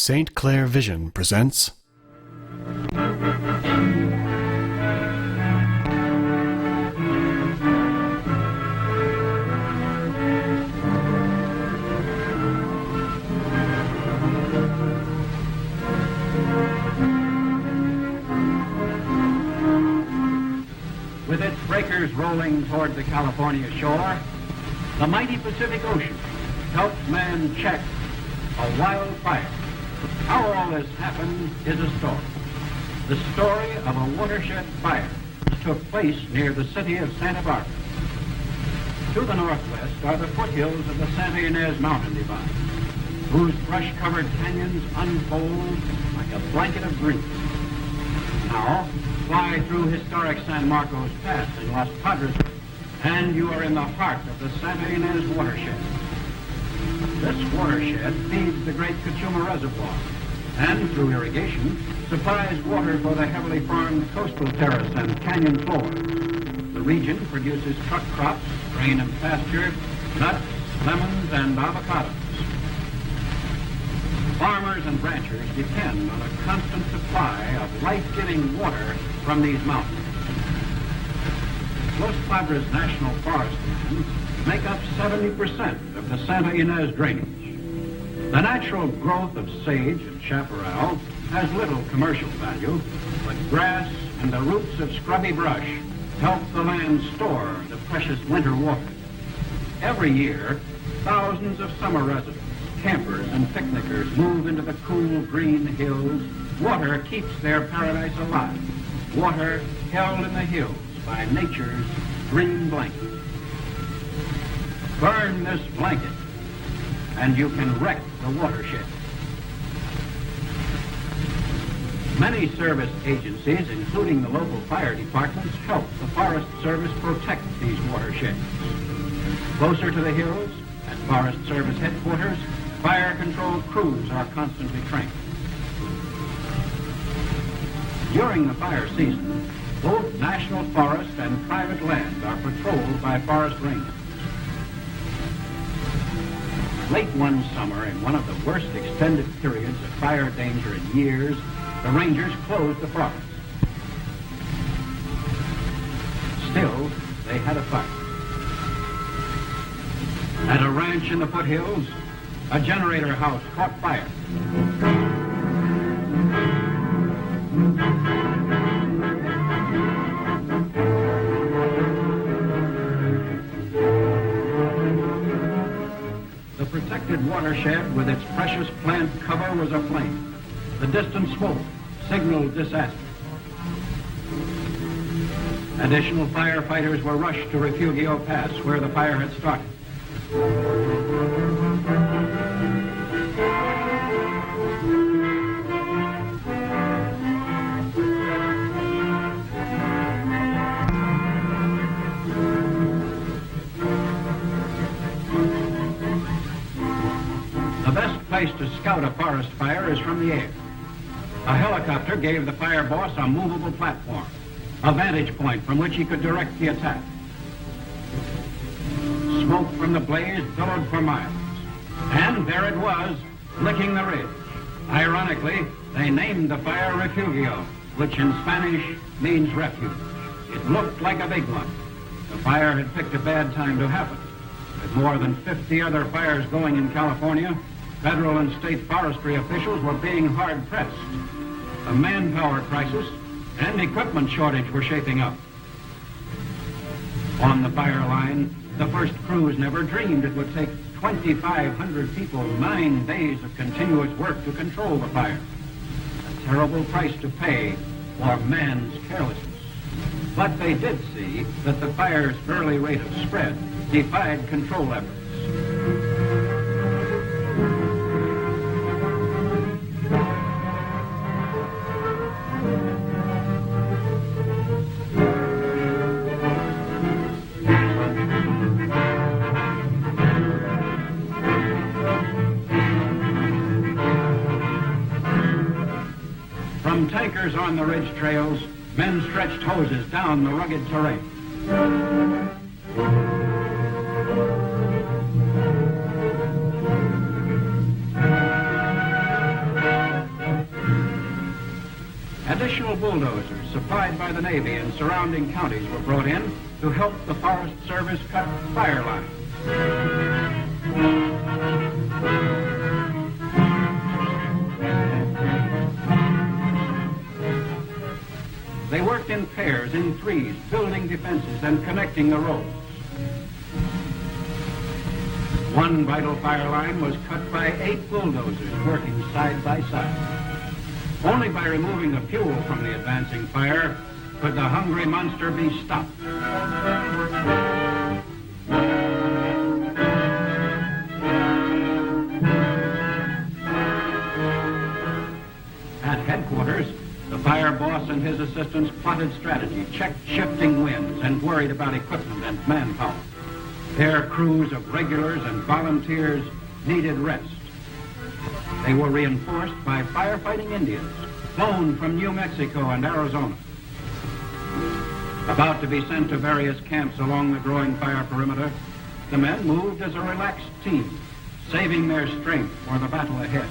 St. Clair Vision presents With its breakers rolling toward the California shore, the mighty Pacific Ocean helps man check a wildfire. How all this happened is a story. The story of a watershed fire which took place near the city of Santa Barbara. To the northwest are the foothills of the Santa Ynez Mountain Divide, whose brush-covered canyons unfold like a blanket of green. Now, fly through historic San Marcos Pass in Los Padres, and you are in the heart of the Santa Ynez watershed. This watershed feeds the great Cachuma Reservoir, and through irrigation, supplies water for the heavily farmed coastal terrace and canyon floor. The region produces truck crops, grain and pasture, nuts, lemons, and avocados. Farmers and ranchers depend on a constant supply of life-giving water from these mountains. Los Padres National Forest lands make up 70% of the Santa Ynez drainage. The natural growth of sage and chaparral has little commercial value, but grass and the roots of scrubby brush help the land store the precious winter water. Every year, thousands of summer residents, campers, and picnickers move into the cool green hills. Water keeps their paradise alive. Water held in the hills by nature's green blanket. Burn this blanket, and you can wreck the watershed. Many service agencies, including the local fire departments, help the Forest Service protect these watersheds. Closer to the hills, at Forest Service headquarters, fire control crews are constantly trained. During the fire season, both national forest and private land are patrolled by forest rangers. Late one summer, in one of the worst extended periods of fire danger in years, the rangers closed the forest. Still, they had a fight. At a ranch in the foothills, a generator house caught fire. The protected watershed with its precious plant cover was aflame. The distant smoke signaled disaster. Additional firefighters were rushed to Refugio Pass, where the fire had started. The best place to scout a forest fire is from the air. A helicopter gave the fire boss a movable platform, a vantage point from which he could direct the attack. Smoke from the blaze billowed for miles, and there it was, licking the ridge. Ironically, they named the fire Refugio, which in Spanish means refuge. It looked like a big one. The fire had picked a bad time to happen. With more than 50 other fires going in California, federal and state forestry officials were being hard-pressed. A manpower crisis and equipment shortage were shaping up. On the fire line, the first crews never dreamed it would take 2,500 people 9 days of continuous work to control the fire. A terrible price to pay for man's carelessness. But they did see that the fire's early rate of spread defied control efforts. From tankers on the ridge trails, men stretched hoses down the rugged terrain. Additional bulldozers supplied by the Navy in surrounding counties were brought in to help the Forest Service cut fire lines. They worked in pairs, in threes, building defenses and connecting the roads. One vital fire line was cut by 8 bulldozers working side by side. Only by removing the fuel from the advancing fire could the hungry monster be stopped. At headquarters, the fire boss and his assistants plotted strategy, checked shifting winds, and worried about equipment and manpower. Their crews of regulars and volunteers needed rest. They were reinforced by firefighting Indians, flown from New Mexico and Arizona. About to be sent to various camps along the growing fire perimeter, the men moved as a relaxed team, saving their strength for the battle ahead.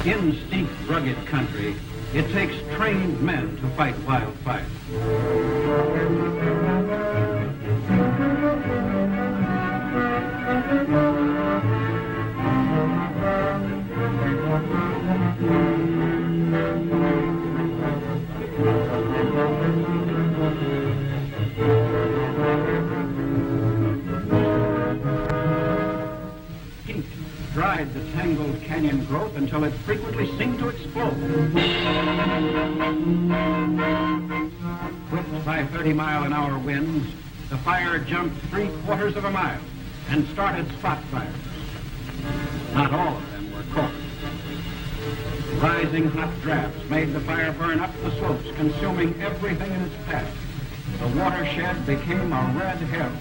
In steep, rugged country, it takes trained men to fight wildfire. Heat dried the tangled canyon growth until it frequently seemed to explode. Whipped by 30-mile-an-hour winds, the fire jumped 3/4 of a mile and started spot fires. Not all of them were caught. Rising hot drafts made the fire burn up the slopes, consuming everything in its path. The watershed became a red hell,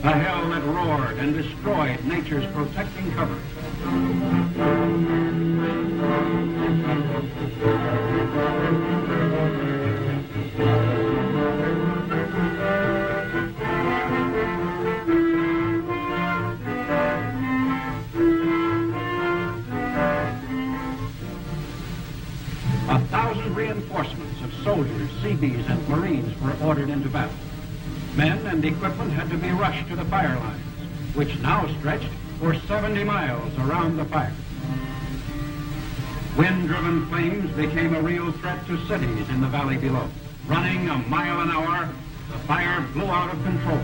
a hell that roared and destroyed nature's protecting cover. 1,000 reinforcements of soldiers, Seabees, and Marines were ordered into battle. Men and equipment had to be rushed to the fire lines, which now stretched for 70 miles around the fire. Wind-driven flames became a real threat to cities in the valley below. Running a mile an hour, the fire blew out of control.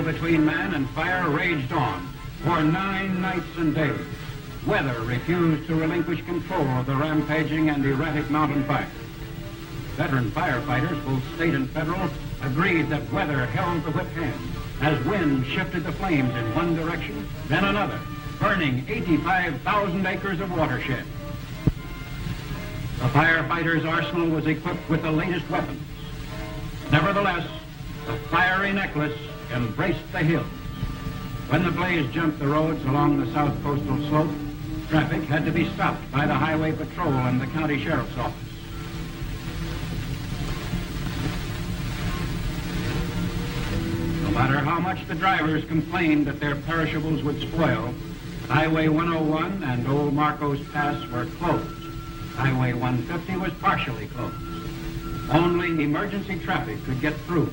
Between man and fire raged on for 9 nights and days. Weather refused to relinquish control of the rampaging and erratic mountain fire. Veteran firefighters, both state and federal, agreed that weather held the whip hand as wind shifted the flames in one direction, then another, burning 85,000 acres of watershed. The firefighters' arsenal was equipped with the latest weapons. Nevertheless, the fiery necklace embraced the hills. When the blaze jumped the roads along the south coastal slope, traffic had to be stopped by the highway patrol and the county sheriff's office. No matter how much the drivers complained that their perishables would spoil, Highway 101 and Old Marcos Pass were closed. Highway 150 was partially closed. Only emergency traffic could get through.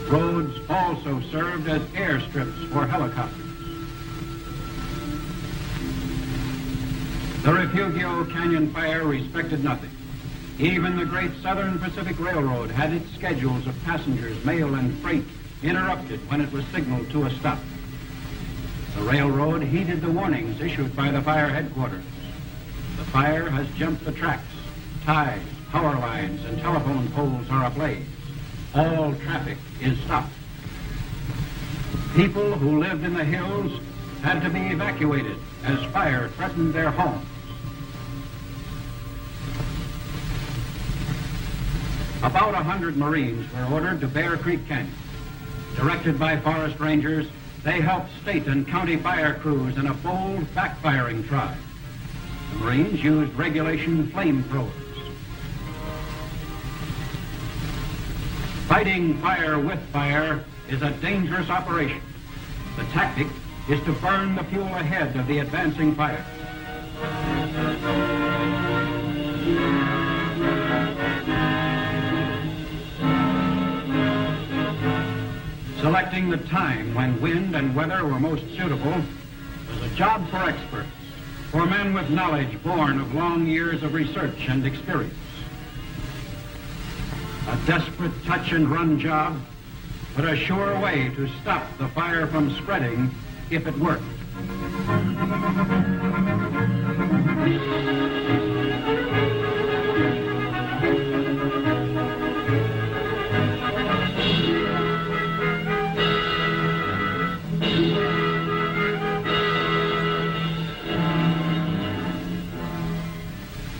Roads also served as airstrips for helicopters. The Refugio Canyon fire respected nothing. Even the Great Southern Pacific Railroad had its schedules of passengers, mail, and freight interrupted when it was signaled to a stop. The railroad heeded the warnings issued by the fire headquarters. The fire has jumped the tracks. Ties, power lines, and telephone poles are ablaze. All traffic is stopped. People who lived in the hills had to be evacuated as fire threatened their homes. About 100 Marines were ordered to Bear Creek Canyon. Directed by forest rangers, they helped state and county fire crews in a bold backfiring try. The Marines used regulation flamethrowers. Fighting fire with fire is a dangerous operation. The tactic is to burn the fuel ahead of the advancing fire. Selecting the time when wind and weather were most suitable was a job for experts, for men with knowledge born of long years of research and experience. A desperate touch-and-run job, but a sure way to stop the fire from spreading if it worked.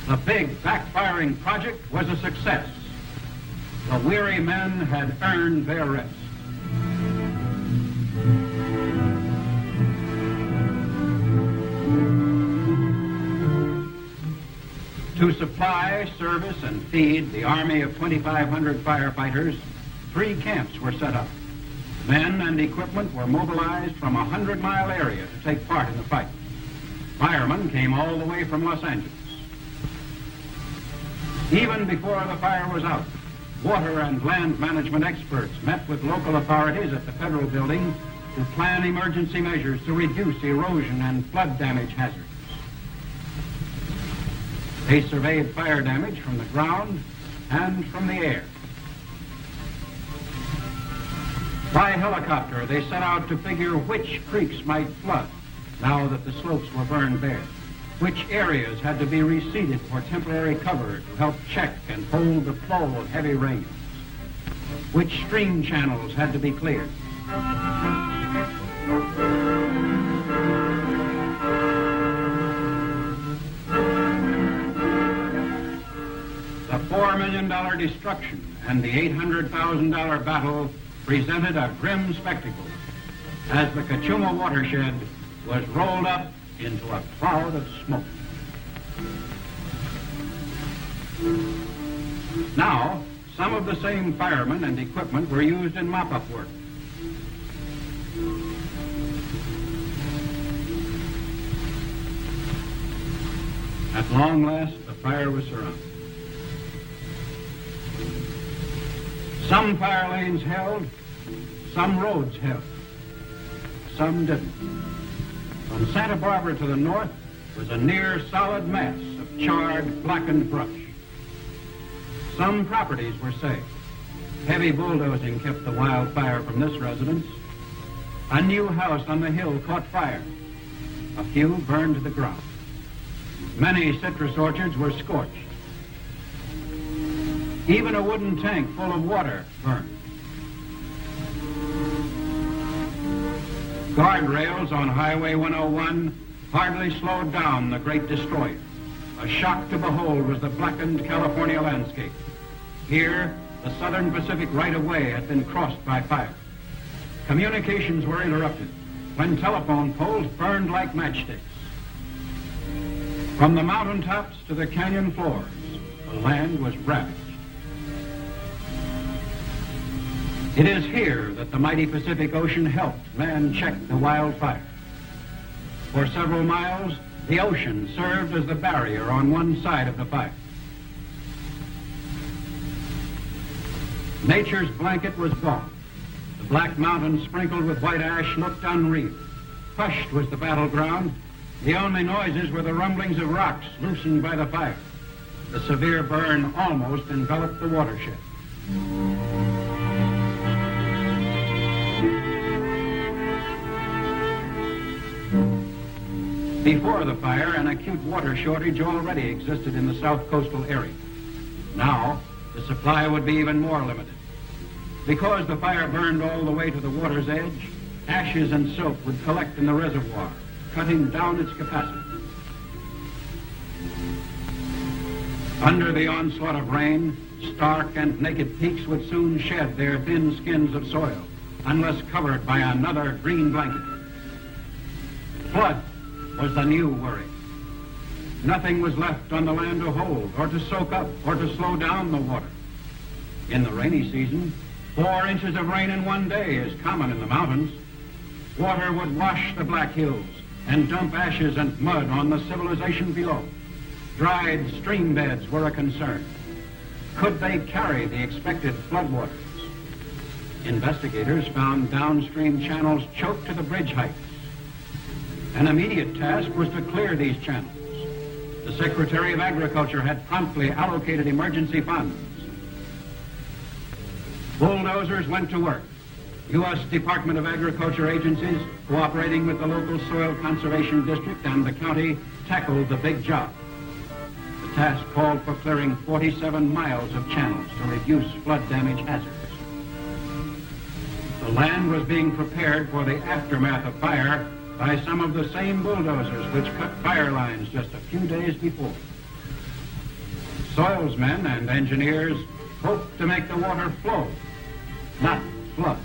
The big backfiring project was a success. The weary men had earned their rest. To supply, service, and feed the army of 2,500 firefighters, 3 camps were set up. Men and equipment were mobilized from a 100-mile area to take part in the fight. Firemen came all the way from Los Angeles. Even before the fire was out, water and land management experts met with local authorities at the federal building to plan emergency measures to reduce erosion and flood damage hazards. They surveyed fire damage from the ground and from the air. By helicopter, they set out to figure which creeks might flood now that the slopes were burned bare, which areas had to be reseeded for temporary cover to help check and hold the flow of heavy rains, which stream channels had to be cleared. The $4 million destruction and the $800,000 battle presented a grim spectacle as the Cachuma watershed was rolled up into a cloud of smoke. Now, some of the same firemen and equipment were used in mop-up work. At long last, the fire was surrounded. Some fire lanes held, some roads held, some didn't. From Santa Barbara to the north was a near solid mass of charred, blackened brush. Some properties were saved. Heavy bulldozing kept the wildfire from this residence. A new house on the hill caught fire. A few burned to the ground. Many citrus orchards were scorched. Even a wooden tank full of water burned. Guardrails on Highway 101 hardly slowed down the great destroyer. A shock to behold was the blackened California landscape. Here, the Southern Pacific right-of-way had been crossed by fire. Communications were interrupted when telephone poles burned like matchsticks. From the mountaintops to the canyon floors, the land was ravaged. It is here that the mighty Pacific Ocean helped man check the wildfire. For several miles, the ocean served as the barrier on one side of the fire. Nature's blanket was gone. The black mountains sprinkled with white ash looked unreal. Hushed was the battleground. The only noises were the rumblings of rocks loosened by the fire. The severe burn almost enveloped the watershed. Before the fire, an acute water shortage already existed in the south coastal area. Now, the supply would be even more limited. Because the fire burned all the way to the water's edge, ashes and silt would collect in the reservoir, cutting down its capacity. Under the onslaught of rain, stark and naked peaks would soon shed their thin skins of soil, unless covered by another green blanket. Flood was the new worry. Nothing was left on the land to hold, or to soak up, or to slow down the water. In the rainy season, 4 inches of rain in one day is common in the mountains. Water would wash the Black Hills and dump ashes and mud on the civilization below. Dried stream beds were a concern. Could they carry the expected floodwaters? Investigators found downstream channels choked to the bridge heights. An immediate task was to clear these channels. The Secretary of Agriculture had promptly allocated emergency funds. Bulldozers went to work. U.S. Department of Agriculture agencies, cooperating with the local Soil Conservation District and the county, tackled the big job. The task called for clearing 47 miles of channels to reduce flood damage hazards. The land was being prepared for the aftermath of fire by some of the same bulldozers which cut fire lines just a few days before. Soilsmen and engineers hoped to make the water flow, not flood.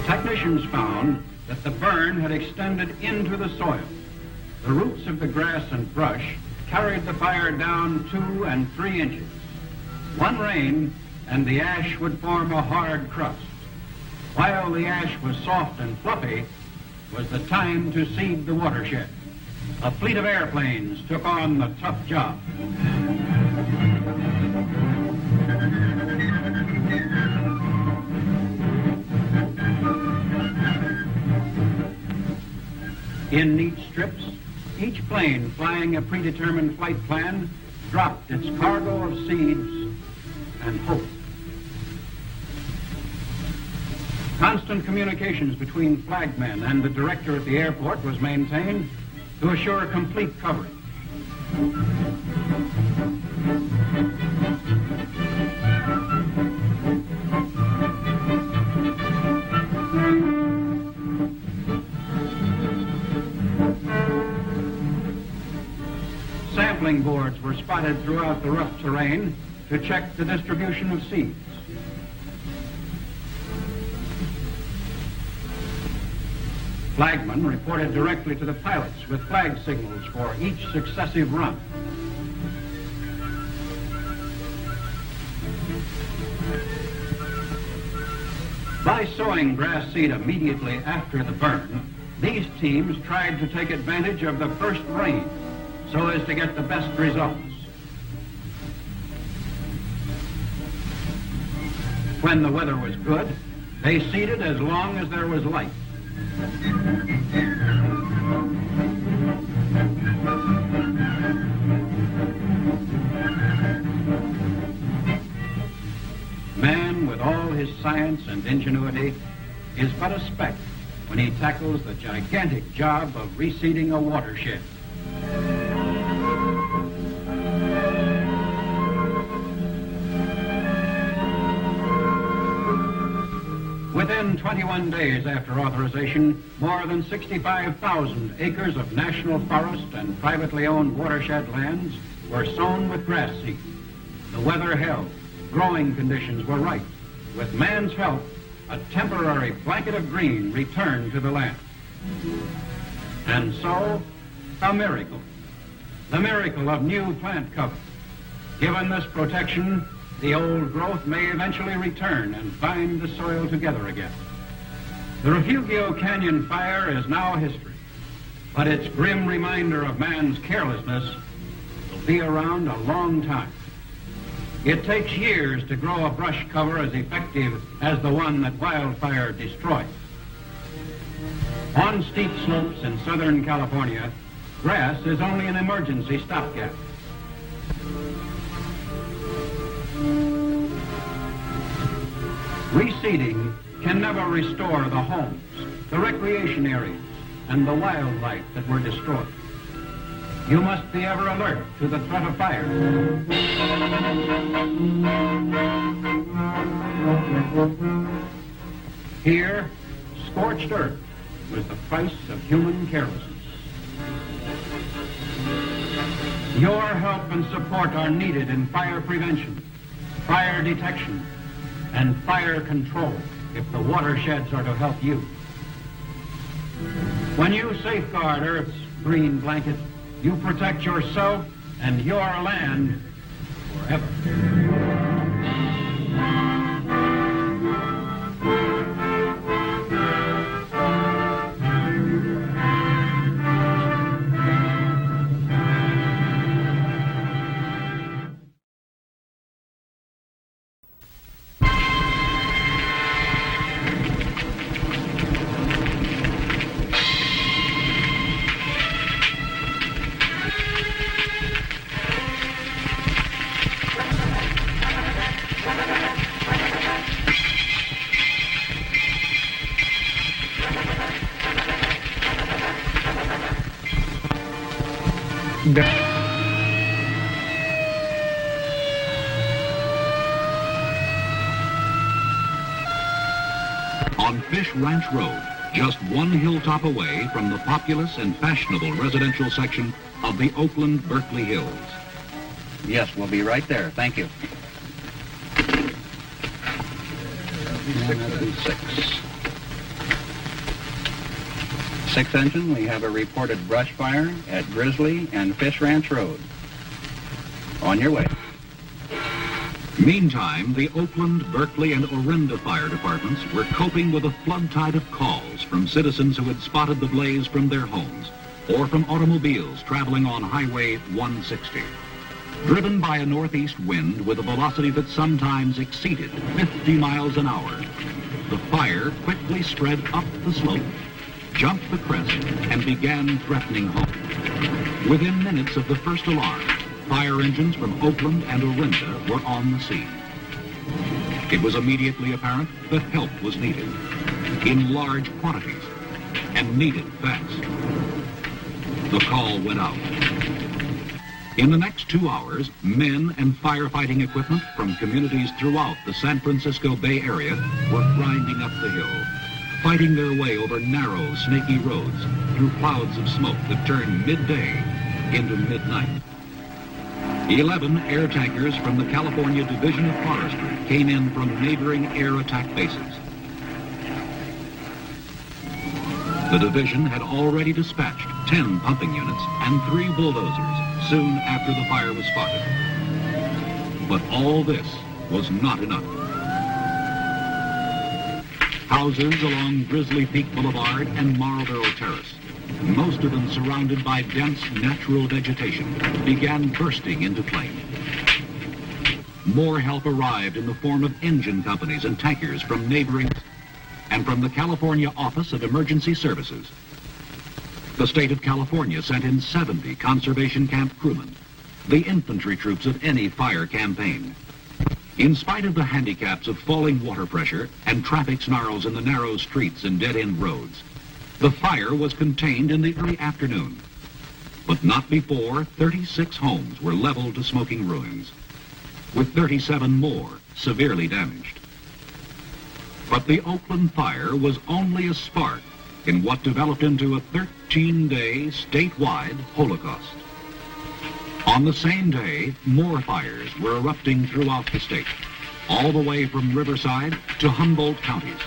Technicians found that the burn had extended into the soil. The roots of the grass and brush carried the fire down 2 and 3 inches. One rain and the ash would form a hard crust. While the ash was soft and fluffy, was the time to seed the watershed. A fleet of airplanes took on the tough job. In neat strips, each plane flying a predetermined flight plan dropped its cargo of seeds and hope. Constant communications between flagmen and the director at the airport was maintained to assure complete coverage. Sampling boards were spotted throughout the rough terrain to check the distribution of seeds. Flagmen reported directly to the pilots with flag signals for each successive run. By sowing grass seed immediately after the burn, these teams tried to take advantage of the first rain so as to get the best results. When the weather was good, they seeded as long as there was light. Man, with all his science and ingenuity, is but a speck when he tackles the gigantic job of reseeding a watershed. Within 21 days after authorization, more than 65,000 acres of national forest and privately owned watershed lands were sown with grass seed. The weather held, growing conditions were right. With man's help, a temporary blanket of green returned to the land. And so, a miracle. The miracle of new plant cover. Given this protection, the old growth may eventually return and bind the soil together again. The Refugio Canyon fire is now history, but its grim reminder of man's carelessness will be around a long time. It takes years to grow a brush cover as effective as the one that wildfire destroyed. On steep slopes in Southern California, grass is only an emergency stopgap. Reseeding can never restore the homes, the recreation areas, and the wildlife that were destroyed. You must be ever alert to the threat of fire. Here, scorched earth was the price of human carelessness. Your help and support are needed in fire prevention, fire detection, and fire control if the watersheds are to help you. When you safeguard Earth's green blanket, you protect yourself and your land forever. On Fish Ranch Road, just one hilltop away from the populous and fashionable residential section of the Oakland-Berkeley Hills. Yes, we'll be right there. Thank you. 6. Sixth engine, we have a reported brush fire at Grizzly and Fish Ranch Road. On your way. Meantime, the Oakland, Berkeley, and Orinda fire departments were coping with a flood tide of calls from citizens who had spotted the blaze from their homes or from automobiles traveling on Highway 160. Driven by a northeast wind with a velocity that sometimes exceeded 50 miles an hour, the fire quickly spread up the slope, jumped the crest, and began threatening home. Within minutes of the first alarm, fire engines from Oakland and Orinda were on the scene. It was immediately apparent that help was needed, in large quantities, and needed fast. The call went out. In the next 2 hours, men and firefighting equipment from communities throughout the San Francisco Bay Area were grinding up the hill, fighting their way over narrow, snaky roads through clouds of smoke that turned midday into midnight. 11 air tankers from the California Division of Forestry came in from neighboring air attack bases. The division had already dispatched 10 pumping units and 3 bulldozers soon after the fire was spotted. But all this was not enough. Houses along Grizzly Peak Boulevard and Marlboro Terrace, most of them surrounded by dense natural vegetation, began bursting into flame. More help arrived in the form of engine companies and tankers from neighboring and from the California Office of Emergency Services. The state of California sent in 70 conservation camp crewmen, the infantry troops of any fire campaign. In spite of the handicaps of falling water pressure and traffic snarls in the narrow streets and dead-end roads, the fire was contained in the early afternoon, but not before 36 homes were leveled to smoking ruins, with 37 more severely damaged. But the Oakland fire was only a spark in what developed into a 13-day statewide holocaust. On the same day, more fires were erupting throughout the state, all the way from Riverside to Humboldt counties.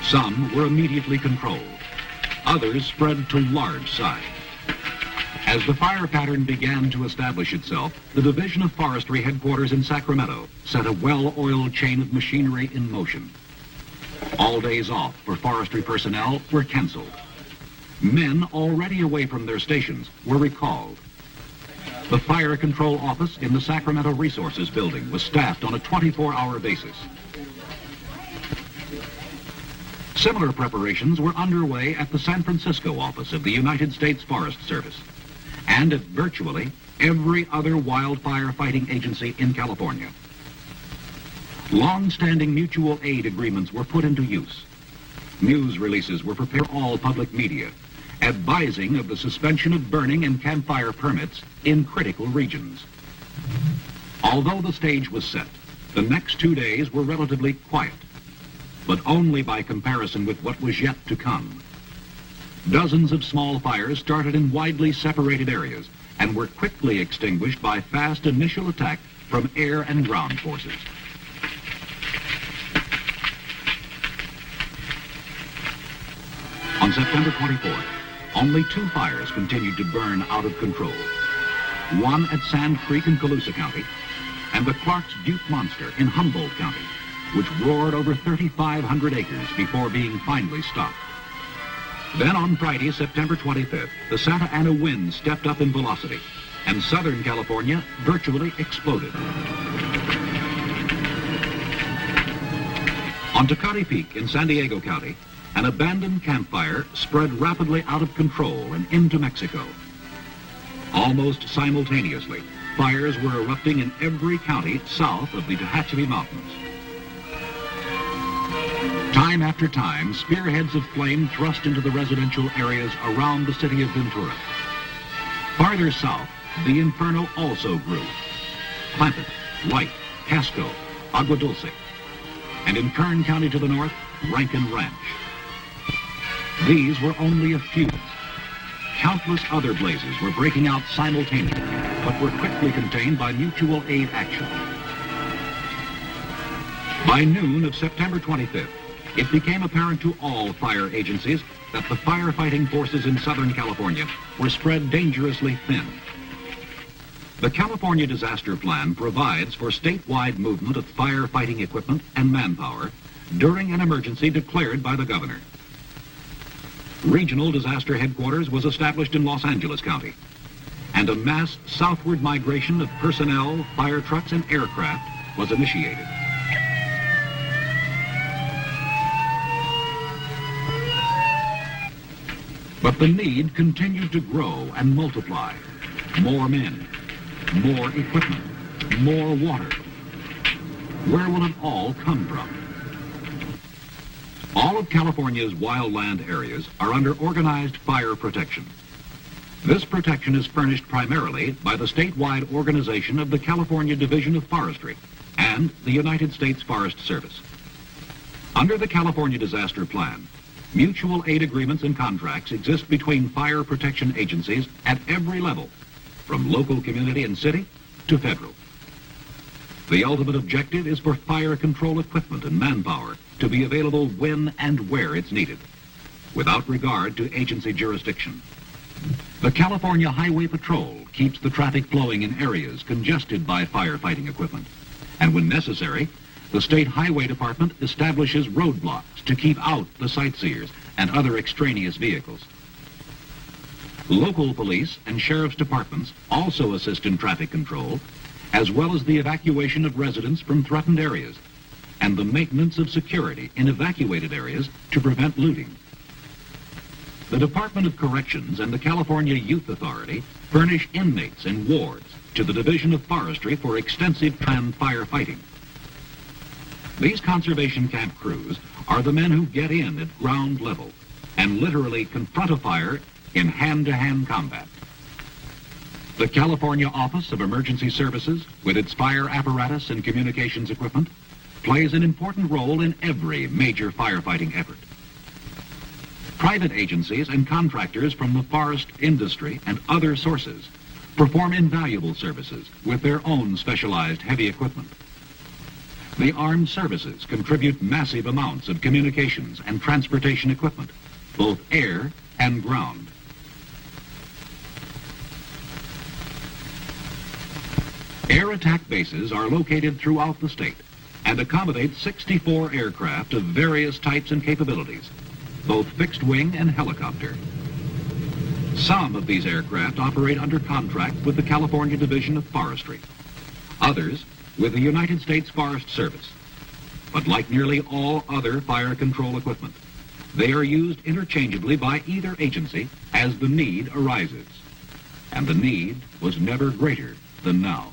Some were immediately controlled. Others spread to large size. As the fire pattern began to establish itself, the Division of Forestry headquarters in Sacramento set a well-oiled chain of machinery in motion. All days off for forestry personnel were canceled. Men already away from their stations were recalled. The fire control office in the Sacramento Resources building was staffed on a 24-hour basis. Similar preparations were underway at the San Francisco office of the United States Forest Service and at virtually every other wildfire fighting agency in California. Long-standing mutual aid agreements were put into use. News releases were prepared for all public media, advising of the suspension of burning and campfire permits in critical regions. Although the stage was set, the next 2 days were relatively quiet, but only by comparison with what was yet to come. Dozens of small fires started in widely separated areas and were quickly extinguished by fast initial attack from air and ground forces. On September 24th, only 2 fires continued to burn out of control. One at Sand Creek in Colusa County, and the Clark's Butte Monster in Humboldt County, which roared over 3,500 acres before being finally stopped. Then on Friday, September 25th, the Santa Ana wind stepped up in velocity, and Southern California virtually exploded. On Tecate Peak in San Diego County, an abandoned campfire spread rapidly out of control and into Mexico. Almost simultaneously, fires were erupting in every county south of the Tehachapi Mountains. Time after time, spearheads of flame thrust into the residential areas around the city of Ventura. Farther south, the inferno also grew. Clampett, White, Casco, Agua Dulce, and in Kern County to the north, Rankin Ranch. These were only a few. Countless other blazes were breaking out simultaneously, but were quickly contained by mutual aid action. By noon of September 25th, it became apparent to all fire agencies that the firefighting forces in Southern California were spread dangerously thin. The California Disaster Plan provides for statewide movement of firefighting equipment and manpower during an emergency declared by the governor. Regional Disaster Headquarters was established in Los Angeles County, and a mass southward migration of personnel, fire trucks, and aircraft was initiated. But the need continued to grow and multiply. More men, more equipment, more water. Where will it all come from? All of California's wildland areas are under organized fire protection. This protection is furnished primarily by the statewide organization of the California Division of Forestry and the United States Forest Service. Under the California Disaster Plan, mutual aid agreements and contracts exist between fire protection agencies at every level, from local community and city to federal. The ultimate objective is for fire control equipment and manpower to be available when and where it's needed, without regard to agency jurisdiction. The California Highway Patrol keeps the traffic flowing in areas congested by firefighting equipment, and when necessary, the State Highway Department establishes roadblocks to keep out the sightseers and other extraneous vehicles. Local police and sheriff's departments also assist in traffic control, as well as the evacuation of residents from threatened areas and the maintenance of security in evacuated areas to prevent looting. The Department of Corrections and the California Youth Authority furnish inmates and wards to the Division of Forestry for extensive planned firefighting. These conservation camp crews are the men who get in at ground level and literally confront a fire in hand-to-hand combat. The California Office of Emergency Services, with its fire apparatus and communications equipment, plays an important role in every major firefighting effort. Private agencies and contractors from the forest industry and other sources perform invaluable services with their own specialized heavy equipment. The armed services contribute massive amounts of communications and transportation equipment, both air and ground. Air attack bases are located throughout the state and accommodate 64 aircraft of various types and capabilities, both fixed wing and helicopter. Some of these aircraft operate under contract with the California Division of Forestry, others with the United States Forest Service. But like nearly all other fire control equipment, they are used interchangeably by either agency as the need arises. And the need was never greater than now.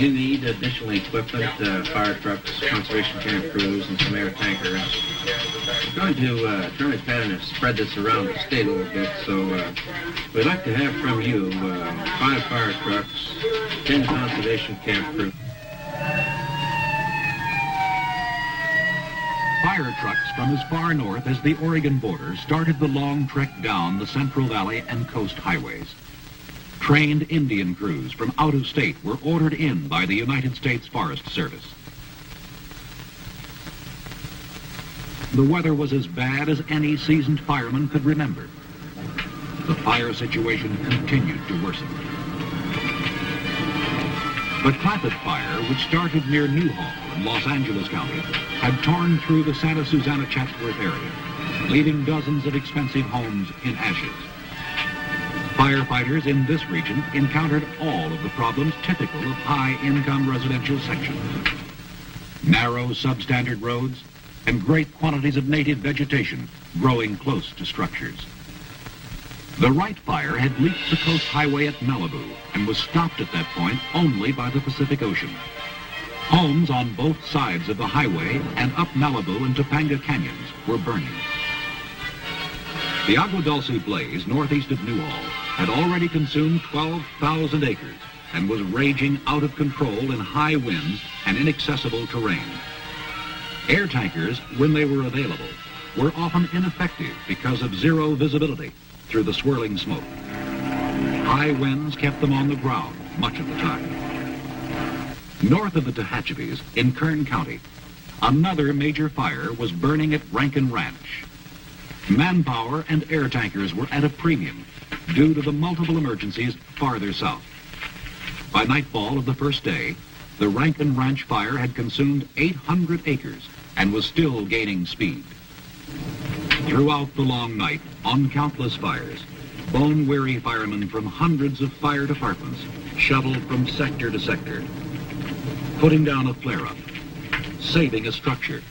you need additional equipment, fire trucks, conservation camp crews, and some air tankers. We're going to turn it pattern and spread this around the state a little bit, so we'd like to have from you 5 fire trucks, 10 conservation camp crews. Fire trucks from as far north as the Oregon border started the long trek down the Central Valley and coast highways. Trained Indian crews from out of state were ordered in by the United States Forest Service. The weather was as bad as any seasoned fireman could remember. The fire situation continued to worsen. The Clampett fire, which started near Newhall in Los Angeles County, had torn through the Santa Susana Chatsworth area, leaving dozens of expensive homes in ashes. Firefighters in this region encountered all of the problems typical of high-income residential sections. Narrow, substandard roads and great quantities of native vegetation growing close to structures. The Wright fire had leaped the coast highway at Malibu and was stopped at that point only by the Pacific Ocean. Homes on both sides of the highway and up Malibu and Topanga canyons were burning. The Agua Dulce blaze northeast of Newhall had already consumed 12,000 acres and was raging out of control in high winds and inaccessible terrain. Air tankers, when they were available, were often ineffective because of zero visibility through the swirling smoke. High winds kept them on the ground much of the time. North of the Tehachapies, in Kern County, another major fire was burning at Rankin Ranch. Manpower and air tankers were at a premium due to the multiple emergencies farther south. By nightfall of the first day, the Rankin Ranch fire had consumed 800 acres and was still gaining speed. Throughout the long night, on countless fires, bone-weary firemen from hundreds of fire departments shoveled from sector to sector, putting down a flare-up, saving a structure,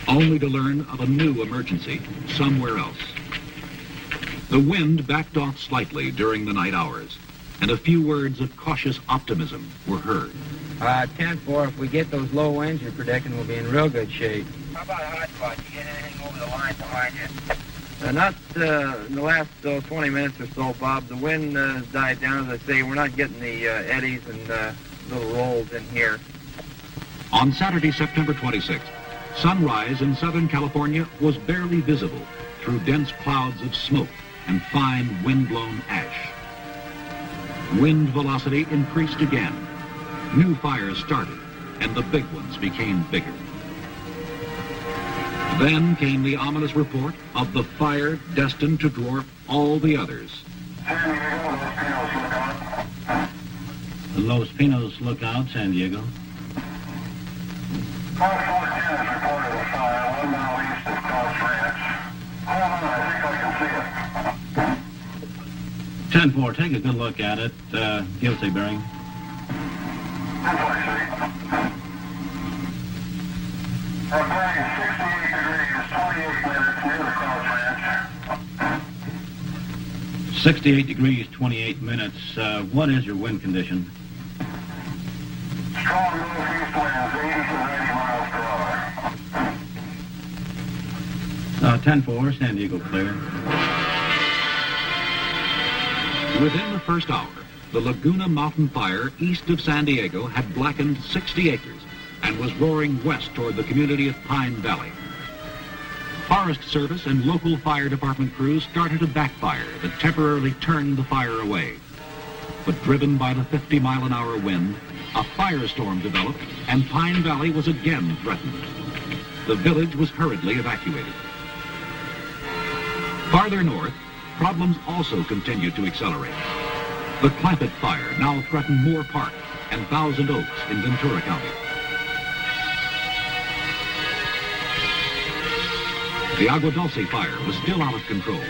only to learn of a new emergency somewhere else. The wind backed off slightly during the night hours, and a few words of cautious optimism were heard. 10-4, if we get those low winds you're predicting, we'll be in real good shape. How about hot spots? You get anything over the line behind you? Not in the last 20 minutes or so, Bob. The wind has died down, as I say. We're not getting the eddies and little rolls in here. On Saturday, September 26th, sunrise in Southern California was barely visible through dense clouds of smoke and fine wind-blown ash. Wind velocity increased again. New fires started, and the big ones became bigger. Then came the ominous report of the fire destined to dwarf all the others. Los Pinos lookout, San Diego. 410 has reported a fire 1 mile east of Cross Ranch. Hold on, I think I can see it. 10-4, take a good look at it. Give us a bearing. That's what I see. Our bearing is 68 degrees, 28 minutes near the Cross Ranch. 68 degrees, 28 minutes. What is your wind condition? Strong northeast winds, 80 to 90 miles per hour. 10-4, San Diego clear. Within the first hour, the Laguna Mountain fire east of San Diego had blackened 60 acres and was roaring west toward the community of Pine Valley. Forest Service and local fire department crews started a backfire that temporarily turned the fire away. But driven by the 50-mile-an-hour wind, a firestorm developed and Pine Valley was again threatened. The village was hurriedly evacuated. Farther north, problems also continued to accelerate. The Clampett fire now threatened Moore Park and Thousand Oaks in Ventura County. The Agua Dulce fire was still out of control,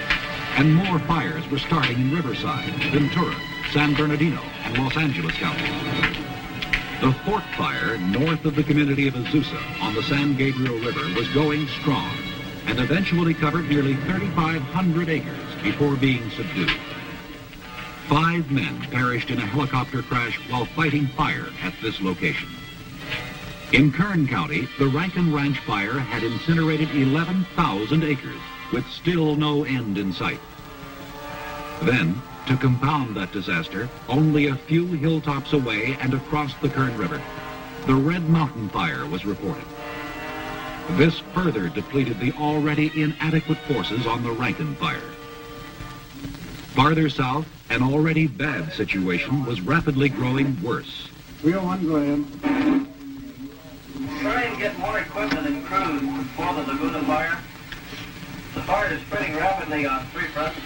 and more fires were starting in Riverside, Ventura, San Bernardino, and Los Angeles counties. The Fort fire north of the community of Azusa on the San Gabriel River was going strong and eventually covered nearly 3,500 acres before being subdued. 5 men perished in a helicopter crash while fighting fire at this location. In Kern County, the Rankin Ranch fire had incinerated 11,000 acres, with still no end in sight. Then, to compound that disaster, only a few hilltops away and across the Kern River, the Red Mountain Fire was reported. This further depleted the already inadequate forces on the Rankin Fire. Farther south, an already bad situation was rapidly growing worse. 301, go ahead. Try and get more equipment and crews before the Laguna fire. The fire is spreading rapidly on 3 fronts.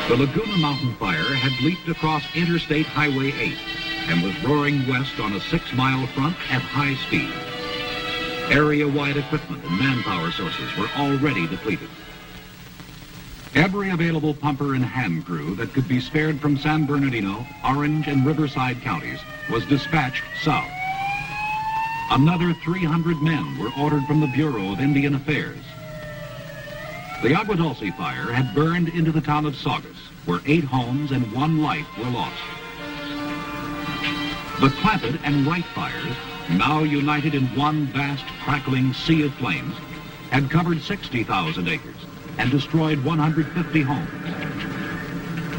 The Laguna Mountain Fire had leaped across Interstate Highway 8 and was roaring west on a 6-mile front at high speed. Area-wide equipment and manpower sources were already depleted. Every available pumper and hand crew that could be spared from San Bernardino, Orange, and Riverside counties was dispatched south. Another 300 men were ordered from the Bureau of Indian Affairs. The Agua Dulce fire had burned into the town of Saugus, where 8 homes and 1 life were lost. The Clampett and Wright fires, now united in one vast crackling sea of flames, had covered 60,000 acres and destroyed 150 homes.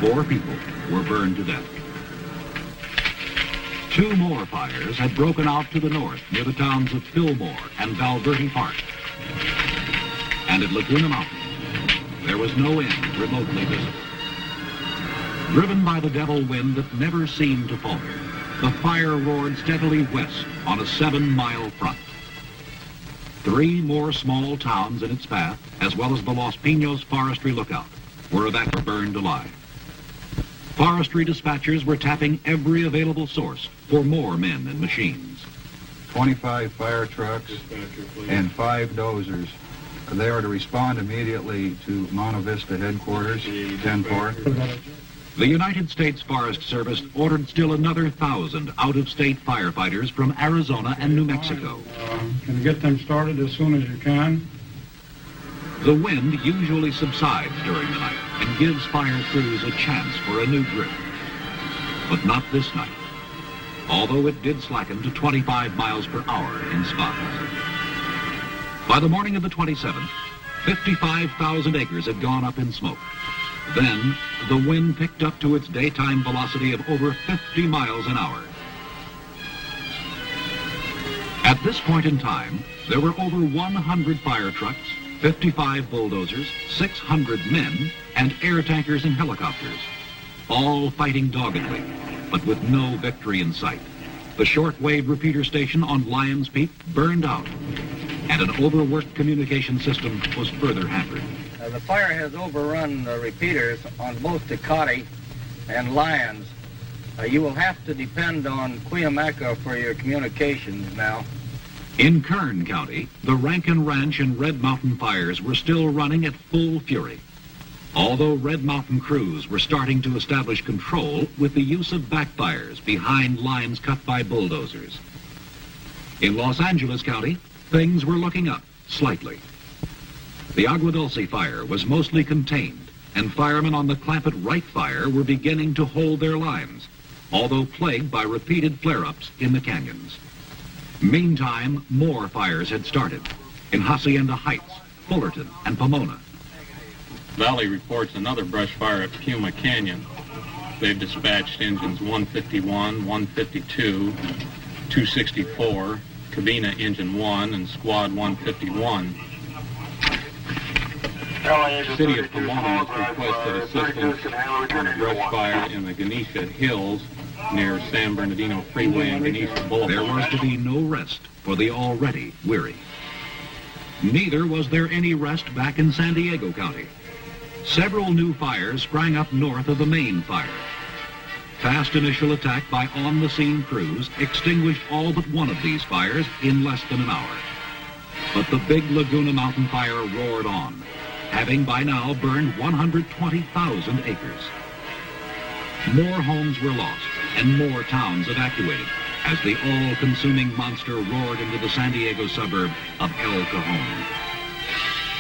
4 people were burned to death. 2 more fires had broken out to the north near the towns of Fillmore and Valverde Park. And at Laguna Mountain, there was no end remotely visible. Driven by the devil wind that never seemed to falter, the fire roared steadily west on a 7-mile front. 3 more small towns in its path, as well as the Los Pinos Forestry Lookout, were burned alive. Forestry dispatchers were tapping every available source for more men and machines. 25 fire trucks and 5 dozers. They are to respond immediately to Monte Vista headquarters, 10-4. The United States Forest Service ordered still another 1,000 out-of-state firefighters from Arizona and New Mexico. Can you get them started as soon as you can? The wind usually subsides during the night and gives fire crews a chance for a new grip. But not this night, although it did slacken to 25 miles per hour in spots. By the morning of the 27th, 55,000 acres had gone up in smoke. Then, the wind picked up to its daytime velocity of over 50 miles an hour. At this point in time, there were over 100 fire trucks, 55 bulldozers, 600 men, and air tankers and helicopters, all fighting doggedly, but with no victory in sight. The shortwave repeater station on Lyons Peak burned out, and an overworked communication system was further hampered. The fire has overrun the repeaters on both Tecate and Lyons. You will have to depend on Cuyamaca for your communications now. In Kern County, the Rankin Ranch and Red Mountain fires were still running at full fury, although Red Mountain crews were starting to establish control with the use of backfires behind lines cut by bulldozers. In Los Angeles County, things were looking up slightly. The Agua Dulce fire was mostly contained, and firemen on the Clampett Wright fire were beginning to hold their lines, although plagued by repeated flare-ups in the canyons. Meantime, more fires had started in Hacienda Heights, Fullerton, and Pomona. Valley reports another brush fire at Puma Canyon. They've dispatched engines 151, 152, 264, Cabina Engine 1, and Squad 151. The city of Pomona has requested assistance on a brush fire in the Ganesha Hills near San Bernardino Freeway and Ganesha Boulevard. There was to be no rest for the already weary. Neither was there any rest back in San Diego County. Several new fires sprang up north of the main fire. Fast initial attack by on-the-scene crews extinguished all but one of these fires in less than an hour. But the big Laguna Mountain fire roared on, having by now burned 120,000 acres. More homes were lost and more towns evacuated as the all-consuming monster roared into the San Diego suburb of El Cajon.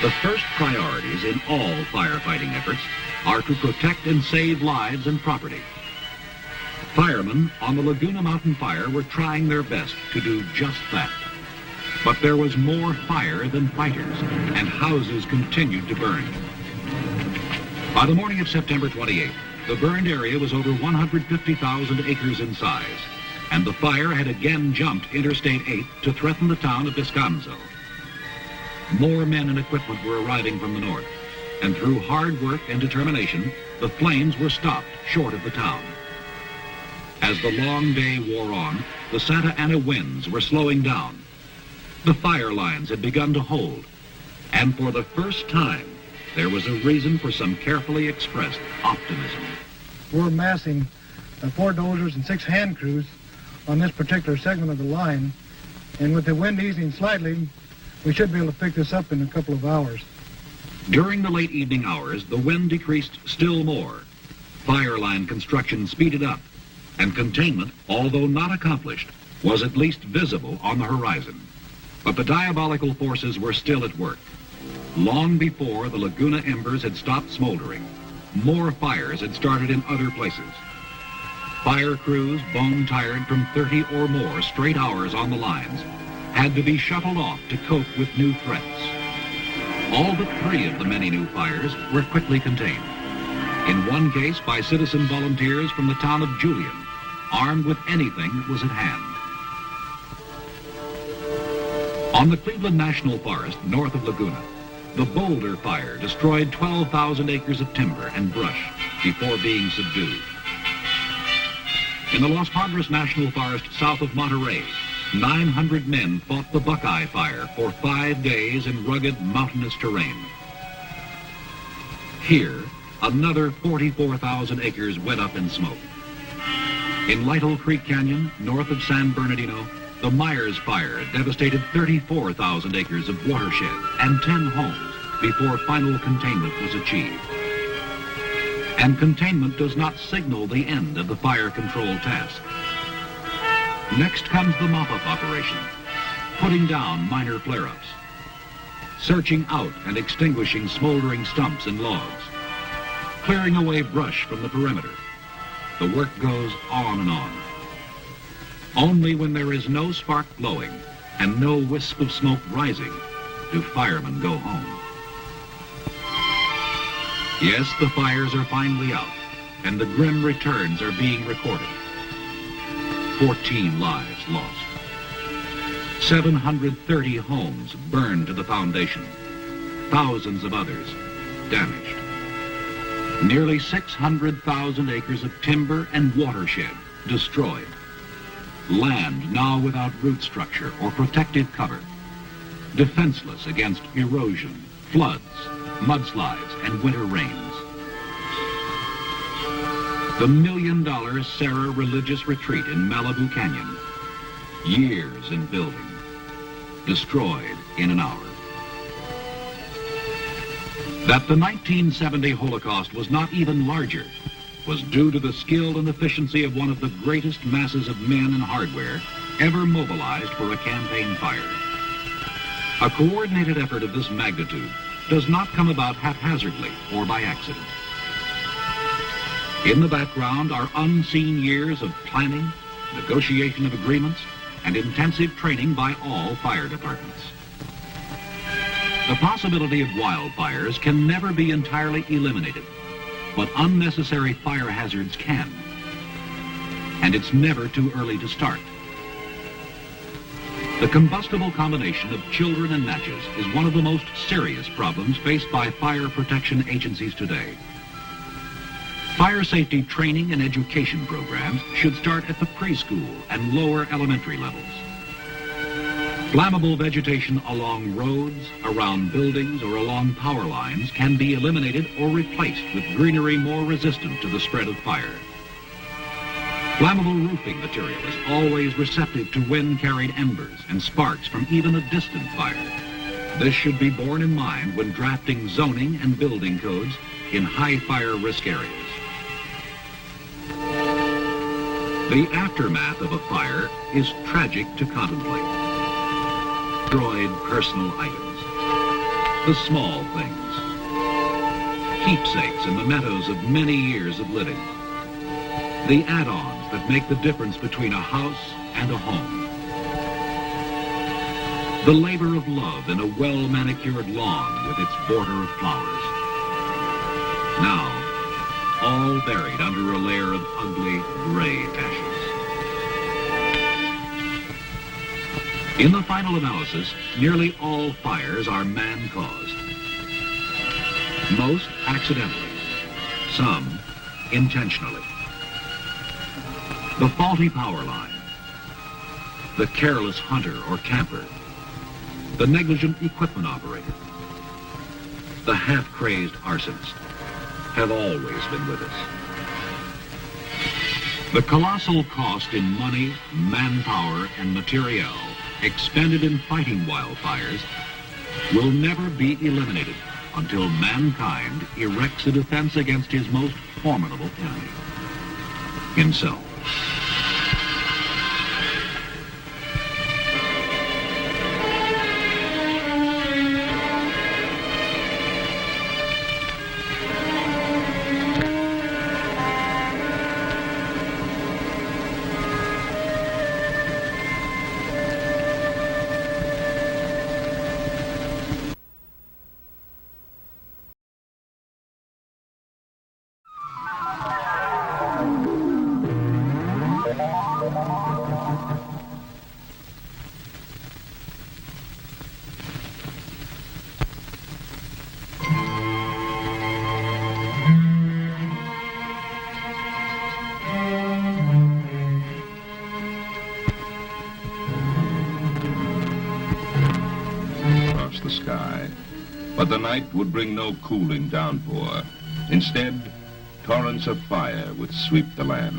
The first priorities in all firefighting efforts are to protect and save lives and property. Firemen on the Laguna Mountain fire were trying their best to do just that. But there was more fire than fighters, and houses continued to burn. By the morning of September 28th, the burned area was over 150,000 acres in size, and the fire had again jumped Interstate 8 to threaten the town of Descanso. More men and equipment were arriving from the north, and through hard work and determination, the flames were stopped short of the town. As the long day wore on, the Santa Ana winds were slowing down. The fire lines had begun to hold, and for the first time, there was a reason for some carefully expressed optimism. We're massing 4 dozers and 6 hand crews on this particular segment of the line, and with the wind easing slightly, we should be able to pick this up in a couple of hours. During the late evening hours, the wind decreased still more. Fire line construction speeded up, and containment, although not accomplished, was at least visible on the horizon. But the diabolical forces were still at work. Long before the Laguna embers had stopped smoldering, more fires had started in other places. Fire crews, bone-tired from 30 or more straight hours on the lines, had to be shuffled off to cope with new threats. All but 3 of the many new fires were quickly contained. In one case by citizen volunteers from the town of Julian, armed with anything that was at hand. On the Cleveland National Forest, north of Laguna, the Boulder Fire destroyed 12,000 acres of timber and brush before being subdued. In the Los Padres National Forest south of Monterey, 900 men fought the Buckeye Fire for 5 days in rugged mountainous terrain. Here, another 44,000 acres went up in smoke. In Lytle Creek Canyon, north of San Bernardino, the Myers Fire devastated 34,000 acres of watershed and 10 homes before final containment was achieved. And containment does not signal the end of the fire control task. Next comes the mop-up operation, putting down minor flare-ups, searching out and extinguishing smoldering stumps and logs, clearing away brush from the perimeter. The work goes on and on. Only when there is no spark glowing and no wisp of smoke rising do firemen go home. Yes, the fires are finally out, and the grim returns are being recorded. 14 lives lost. 730 homes burned to the foundation. Thousands of others damaged. Nearly 600,000 acres of timber and watershed destroyed. Land now without root structure or protective cover. Defenseless against erosion, floods, mudslides, and winter rains. The $1 million Sarah Religious Retreat in Malibu Canyon. Years in building. Destroyed in an hour. That the 1970 Holocaust was not even larger was due to the skill and efficiency of one of the greatest masses of men and hardware ever mobilized for a campaign fire. A coordinated effort of this magnitude does not come about haphazardly or by accident. In the background are unseen years of planning, negotiation of agreements, and intensive training by all fire departments. The possibility of wildfires can never be entirely eliminated, but unnecessary fire hazards can. And it's never too early to start. The combustible combination of children and matches is one of the most serious problems faced by fire protection agencies today. Fire safety training and education programs should start at the preschool and lower elementary levels. Flammable vegetation along roads, around buildings, or along power lines can be eliminated or replaced with greenery more resistant to the spread of fire. Flammable roofing material is always receptive to wind-carried embers and sparks from even a distant fire. This should be borne in mind when drafting zoning and building codes in high fire risk areas. The aftermath of a fire is tragic to contemplate. Destroyed personal items, The small things. Keepsakes and mementos of many years of living. The add-ons that make the difference between a house and a home. The labor of love in a well-manicured lawn with its border of flowers. Now, all buried under a layer of ugly, gray ashes. In the final analysis, nearly all fires are man-caused. Most accidentally, some intentionally. The faulty power line, the careless hunter or camper, the negligent equipment operator, the half-crazed arsonist have always been with us. The colossal cost in money, manpower, and materiel expended in fighting wildfires will never be eliminated until mankind erects a defense against his most formidable enemy, himself. The sky, but the night would bring no cooling downpour. Instead, torrents of fire would sweep the land.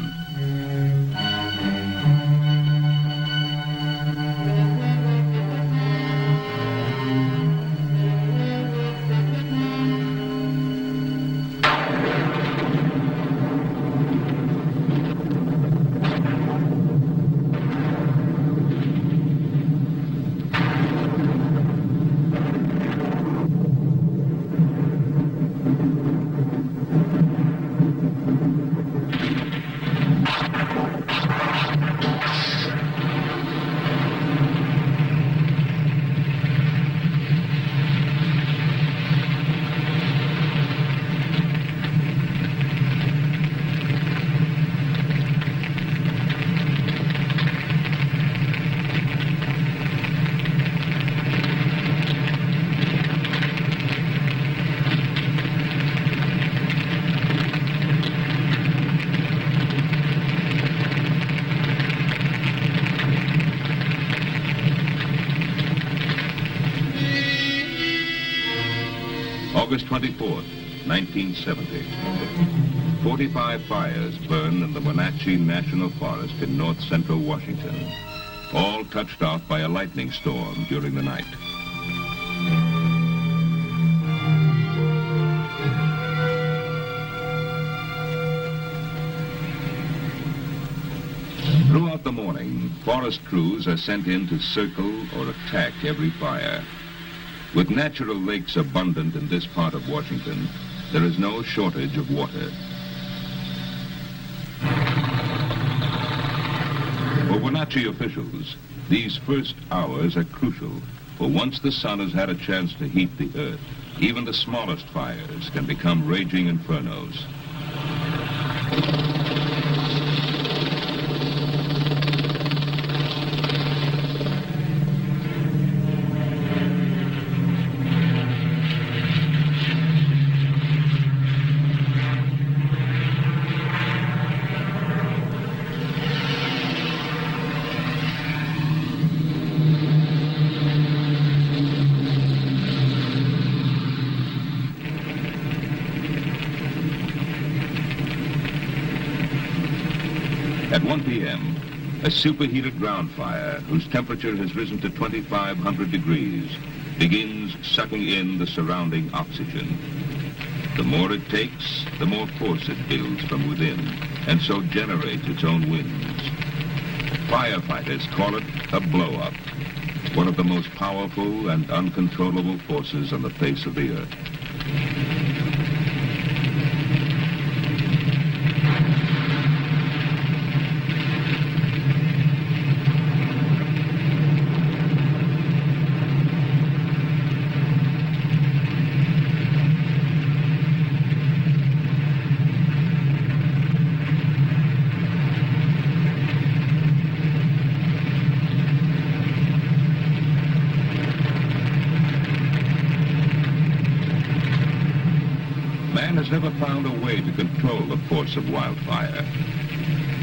August 24th, 1970. 45 fires burned in the Wenatchee National Forest in north-central Washington, all touched off by a lightning storm during the night. Throughout the morning, forest crews are sent in to circle or attack every fire. With natural lakes abundant in this part of Washington, there is no shortage of water. For Wenatchee officials, these first hours are crucial, for once the sun has had a chance to heat the earth, even the smallest fires can become raging infernos. At 1 p.m., a superheated ground fire, whose temperature has risen to 2,500 degrees, begins sucking in the surrounding oxygen. The more it takes, the more force it builds from within, and so generates its own winds. Firefighters call it a blow-up. one of the most powerful and uncontrollable forces on the face of the earth. Man has never found a way to control the force of wildfire.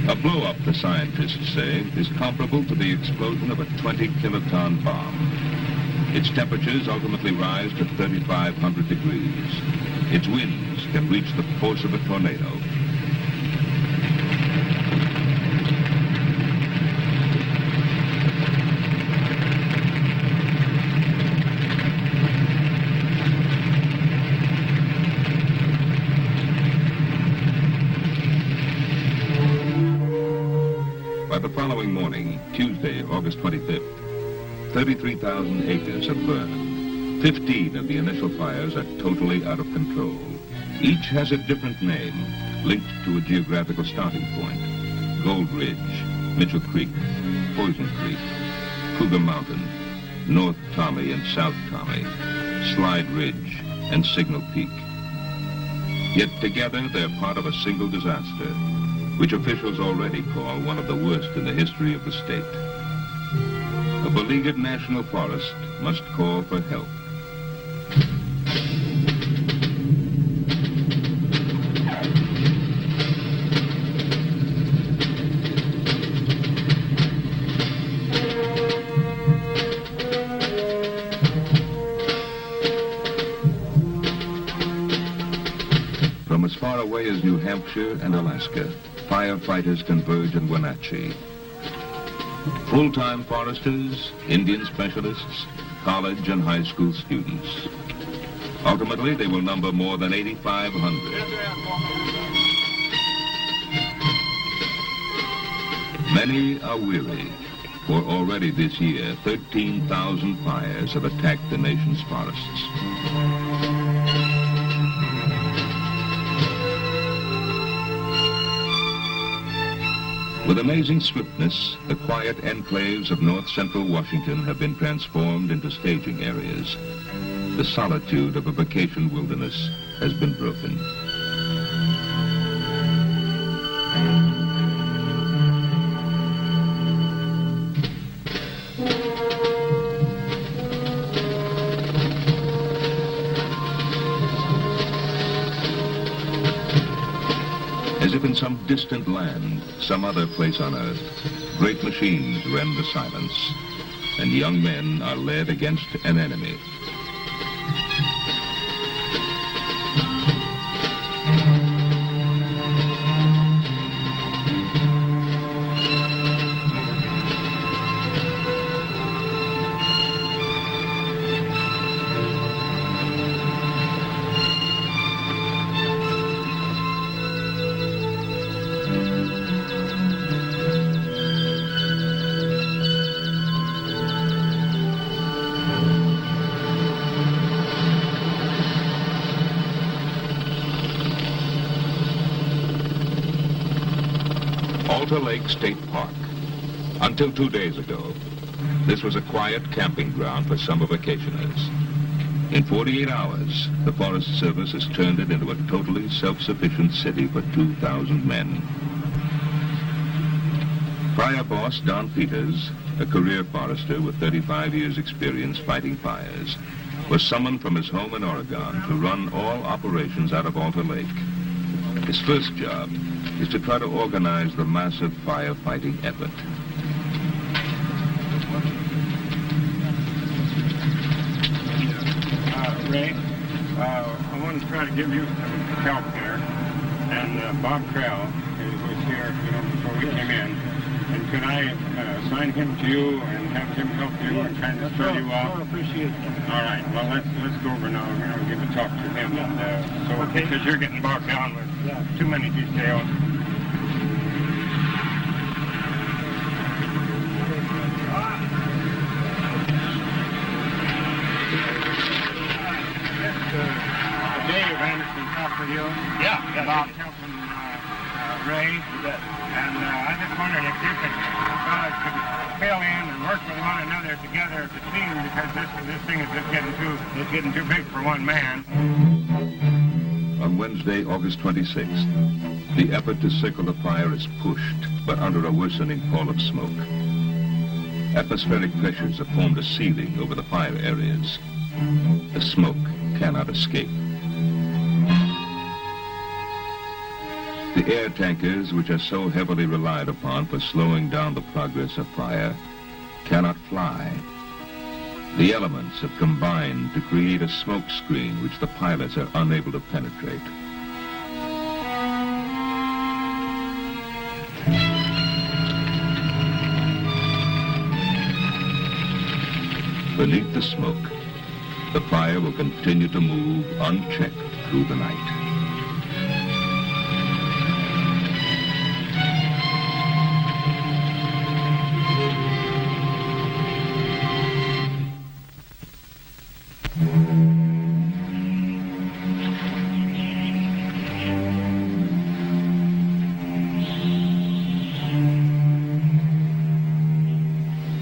A blow-up, the scientists say, is comparable to the explosion of a 20-kiloton bomb. Its temperatures ultimately rise to 3,500 degrees. Its winds can reach the force of a tornado. By the following morning, Tuesday, August 25th, 33,000 acres have burned. 15 of the initial fires are totally out of control. Each has a different name, linked to a geographical starting point. Gold Ridge, Mitchell Creek, Poison Creek, Cougar Mountain, North Tommy and South Tommy, Slide Ridge, and Signal Peak. Yet together, they're part of a single disaster, which officials already call one of the worst in the history of the state. A beleaguered national forest must call for help. From as far away as New Hampshire and Alaska, firefighters converge in Wenatchee. Full-time foresters, Indian specialists, college and high school students. Ultimately, they will number more than 8,500. Many are weary, for already this year, 13,000 fires have attacked the nation's forests. With amazing swiftness, the quiet enclaves of north-central Washington have been transformed into staging areas. The solitude of a vacation wilderness has been broken. As if in some distant land, some other place on earth, great machines rend the silence, and young men are led against an enemy. Alta Lake State Park. Until 2 days ago, this was a quiet camping ground for summer vacationers. In 48 hours, the Forest Service has turned it into a totally self-sufficient city for 2,000 men. Fire boss Don Peters, a career forester with 35 years' experience fighting fires, was summoned from his home in Oregon to run all operations out of Alta Lake. His first job is to try to organize the massive firefighting effort. Ray, I want to try to give you some help here. And Bob Krell was here, before we came in. And could I assign him to you and have him help you and kind of start you off? I appreciate it. All right. Well, let's go over now. We're going to give a talk to him. And because you're getting bogged down with too many details. talk with you? Yeah. About helping Ray. And I just wondered if you fellas could fill in and work with one another together as a team, because this thing is just getting too big for one man. On Wednesday, August 26th, the effort to circle the fire is pushed, but under a worsening pall of smoke. Atmospheric pressures have formed a ceiling over the fire areas. The smoke cannot escape. The air tankers, which are so heavily relied upon for slowing down the progress of fire, cannot fly. The elements have combined to create a smoke screen which the pilots are unable to penetrate. Beneath the smoke, the fire will continue to move unchecked through the night.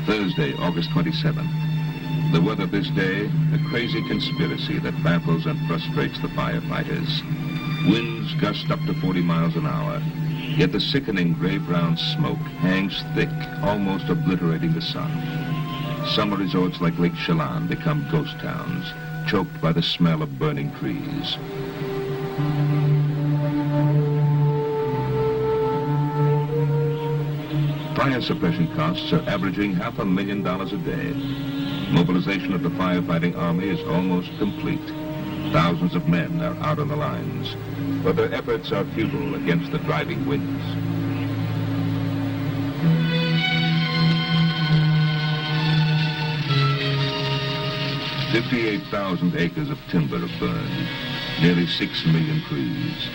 Thursday, August 27th. The weather this day, a crazy conspiracy that baffles and frustrates the firefighters. Winds gust up to 40 miles an hour, yet the sickening gray-brown smoke hangs thick, almost obliterating the sun. Summer resorts like Lake Chelan become ghost towns, choked by the smell of burning trees. Fire suppression costs are averaging $500,000 a day. Mobilization of the firefighting army is almost complete. Thousands of men are out on the lines, but their efforts are futile against the driving winds. "58,000 acres of timber have burned, nearly 6 million trees.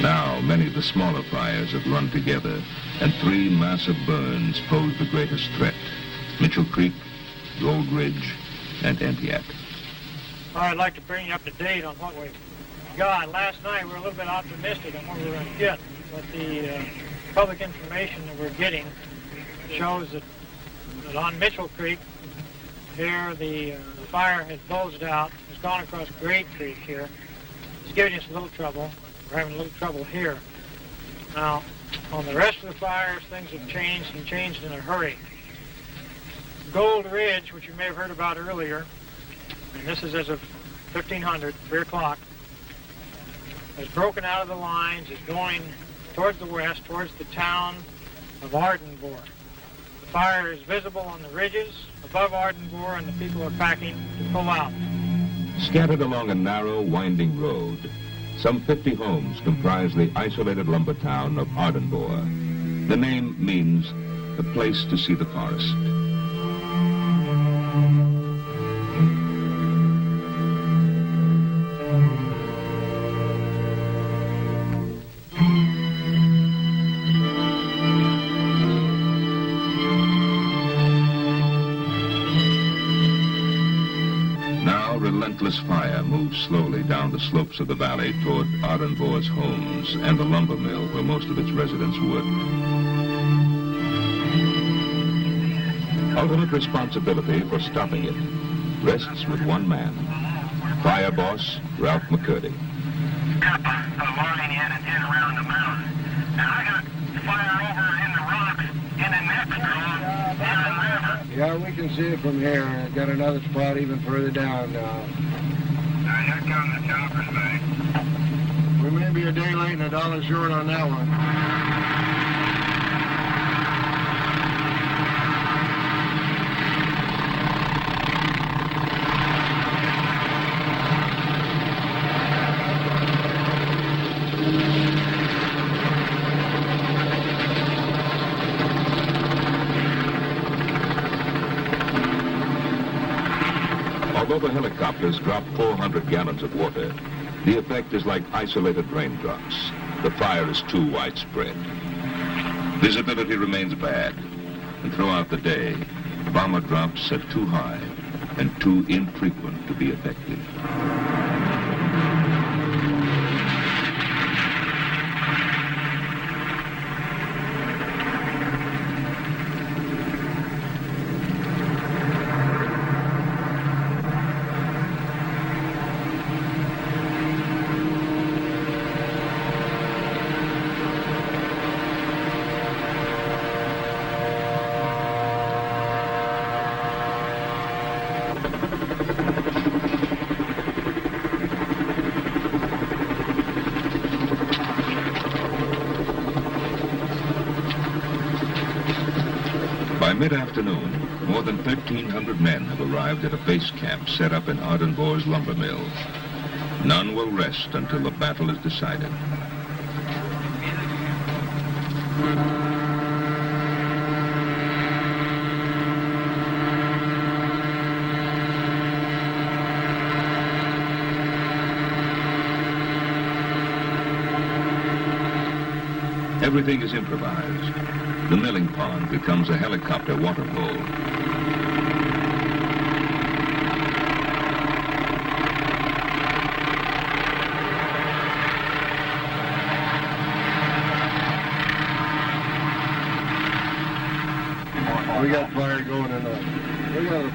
Now, many of the smaller fires have run together, and 3 massive burns pose the greatest threat: Mitchell Creek, Gold Ridge, and Entiat. I'd like to bring you up to date on what we've got. Last night we were a little bit optimistic on what we were going to get, but the public information that we're getting shows that on Mitchell Creek, here the fire has bulged out. It's gone across Great Creek here. It's giving us a little trouble. We're having a little trouble here. Now, on the rest of the fires, things have changed and changed in a hurry. Gold Ridge, which you may have heard about earlier, and this is as of 1500, 3 o'clock, has broken out of the lines, is going towards the west, towards the town of Ardenvor. The fire is visible on the ridges above Ardenvor, and the people are packing to pull out. Scattered along a narrow, winding road, some 50 homes comprise the isolated lumber town of Ardenvor. The name means the place to see the forest. Relentless fire moves slowly down the slopes of the valley toward Ardenvor's homes and the lumber mill where most of its residents work. Ultimate responsibility for stopping it rests with one man, fire boss Ralph McCurdy. Got the line in and in around the mountain. And I got fire over in the rocks in the next road in the river. Yeah, we can see it from here. Got another spot even further down now. Here come the choppers, buddy. We may be a day late and $1 short on that one. Although the helicopters drop 400 gallons of water, the effect is like isolated raindrops. The fire is too widespread. Visibility remains bad, and throughout the day, bomber drops are too high and too infrequent to be effective. By mid-afternoon, more than 1,300 men have arrived at a base camp set up in Ardenbohr's lumber mill. None will rest until the battle is decided. Everything is improvised. The milling pond becomes a helicopter water hole. We got fire going in we got to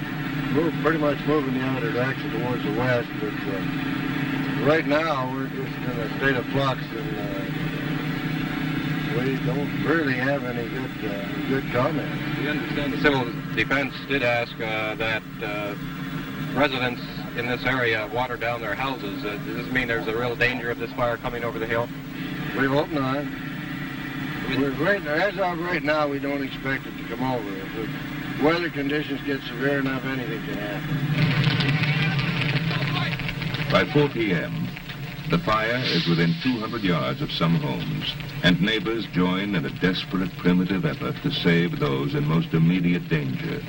move, pretty much move in the other direction towards the west, but right now we're just in a state of flux, and we don't really have any good comment. We understand the Civil Defense did ask that residents in this area water down their houses. Does this mean there's a real danger of this fire coming over the hill? We hope not. As of right now, we don't expect it to come over. If the weather conditions get severe enough, anything can happen. By 4 p.m., the fire is within 200 yards of some homes, and neighbors join in a desperate primitive effort to save those in most immediate danger.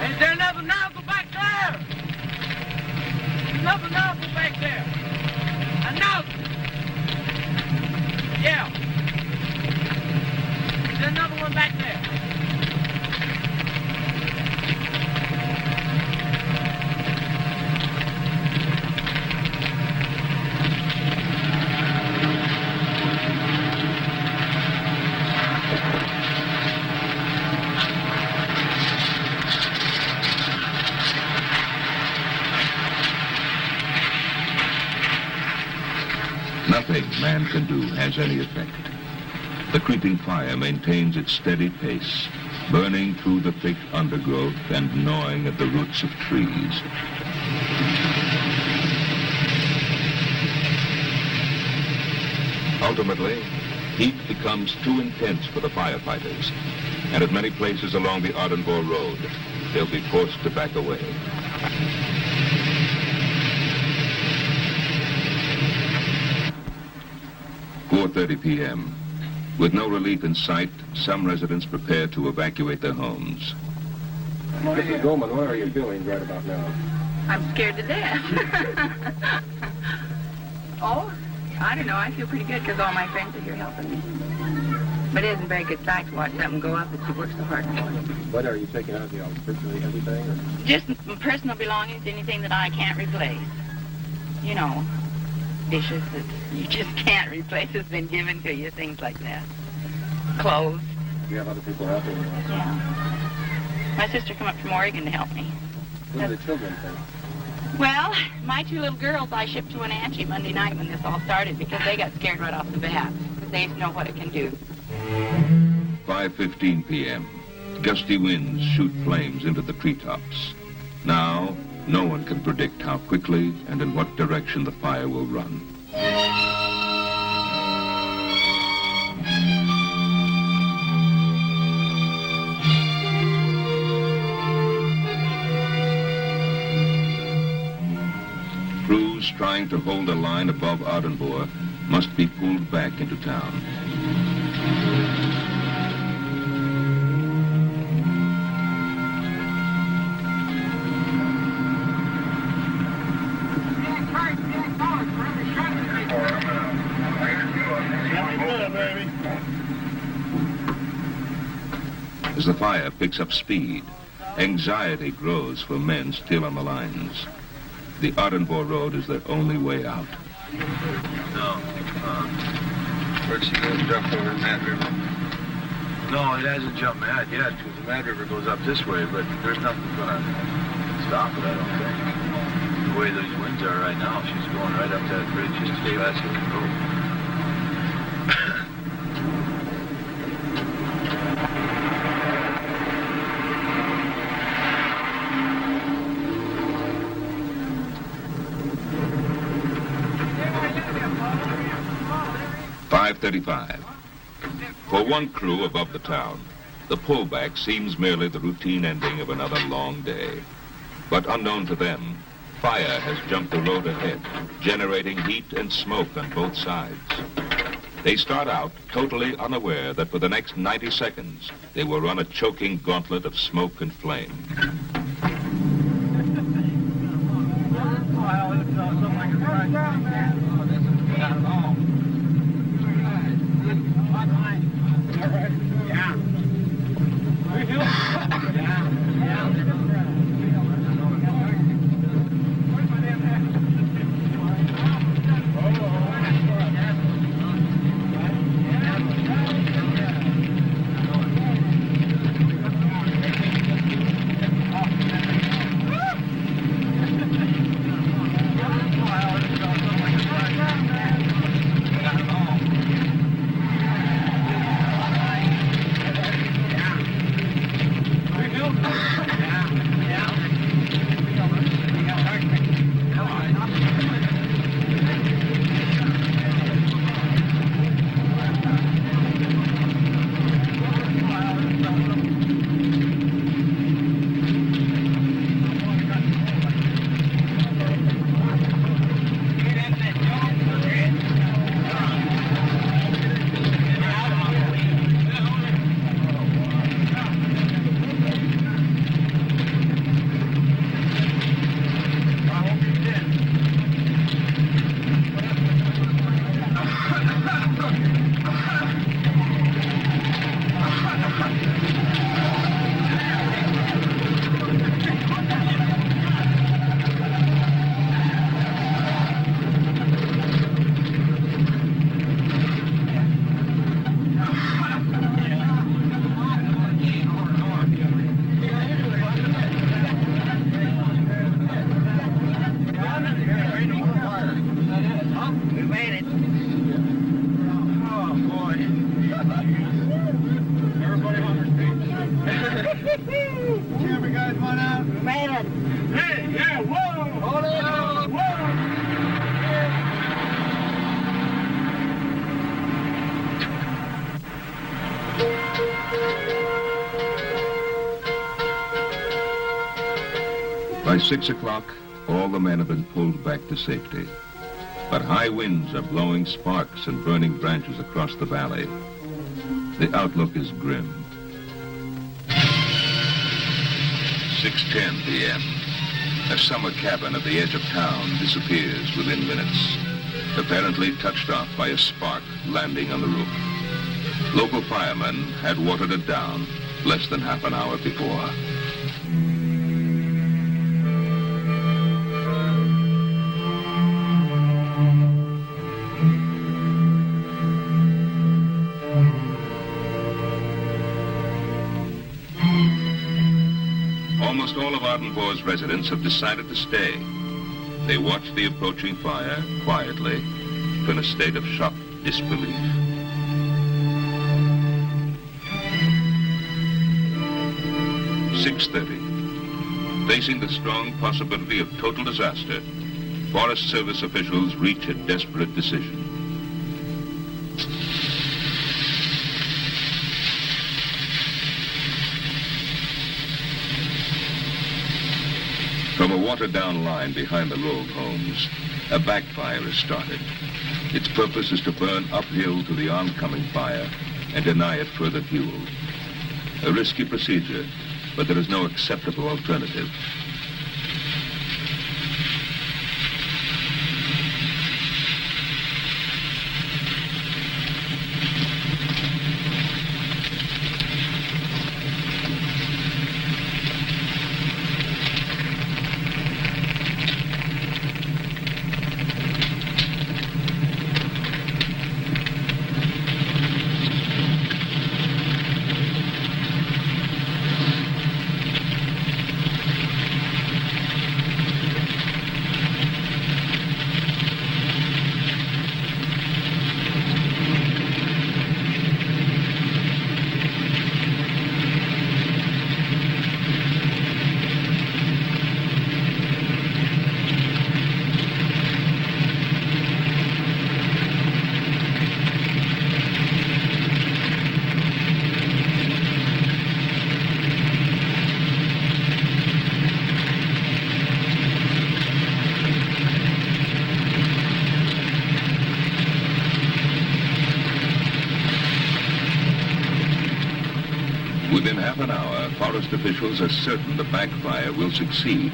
Is there another nozzle back there? Another nozzle back there. A nozzle. Yeah. Is there another one back there? Nothing man can do has any effect. The creeping fire maintains its steady pace, burning through the thick undergrowth and gnawing at the roots of trees. Ultimately, heat becomes too intense for the firefighters, and at many places along the Ardenbohr Road, they'll be forced to back away. At 4:30 p.m. With no relief in sight, some residents prepare to evacuate their homes. Mrs. Goldman, what are you feeling right about now? I'm scared to death. Oh, I don't know. I feel pretty good because all my friends are here helping me. But it isn't a very good sight to watch something go up that you work so hard for. What are you taking out of the house? Virtually everything? Or? Just personal belongings, anything that I can't replace. You know, dishes that you just can't replace has been given to you, things like that. Clothes. You have other people helping you? Yeah. My sister come up from Oregon to help me. What do the children think? Well, my two little girls I shipped to an auntie Monday night when this all started because they got scared right off the bat. Because they know what it can do. 5:15 p.m. Gusty winds shoot flames into the treetops. Now, no one can predict how quickly and in what direction the fire will run. Crews trying to hold a line above Ardenbohr must be pulled back into town. As the fire picks up speed, anxiety grows for men still on the lines. The Ardenbohr Road is their only way out. No. Where'd she go jump over the Mad River? No, it hasn't jumped mad yet, because the Mad River goes up this way, but there's nothing going to stop it, I don't think. the way those winds are right now, she's going right up that bridge just as fast as we can go. 5:35. For one crew above the town, the pullback seems merely the routine ending of another long day. But unknown to them, fire has jumped the road ahead, generating heat and smoke on both sides. They start out totally unaware that for the next 90 seconds, they will run a choking gauntlet of smoke and flame. By 6 o'clock, all the men have been pulled back to safety. But high winds are blowing sparks and burning branches across the valley. The outlook is grim. 6:10 p.m. A summer cabin at the edge of town disappears within minutes, apparently touched off by a spark landing on the roof. Local firemen had watered it down less than half an hour before. Almost all of Ardenbohr's residents have decided to stay. They watch the approaching fire quietly, in a state of shocked disbelief. .30. Facing the strong possibility of total disaster, Forest Service officials reach a desperate decision. From a watered-down line behind the row of homes, a backfire is started. Its purpose is to burn uphill to the oncoming fire and deny it further fuel. A risky procedure, but there is no acceptable alternative. half an hour, forest officials are certain the backfire will succeed.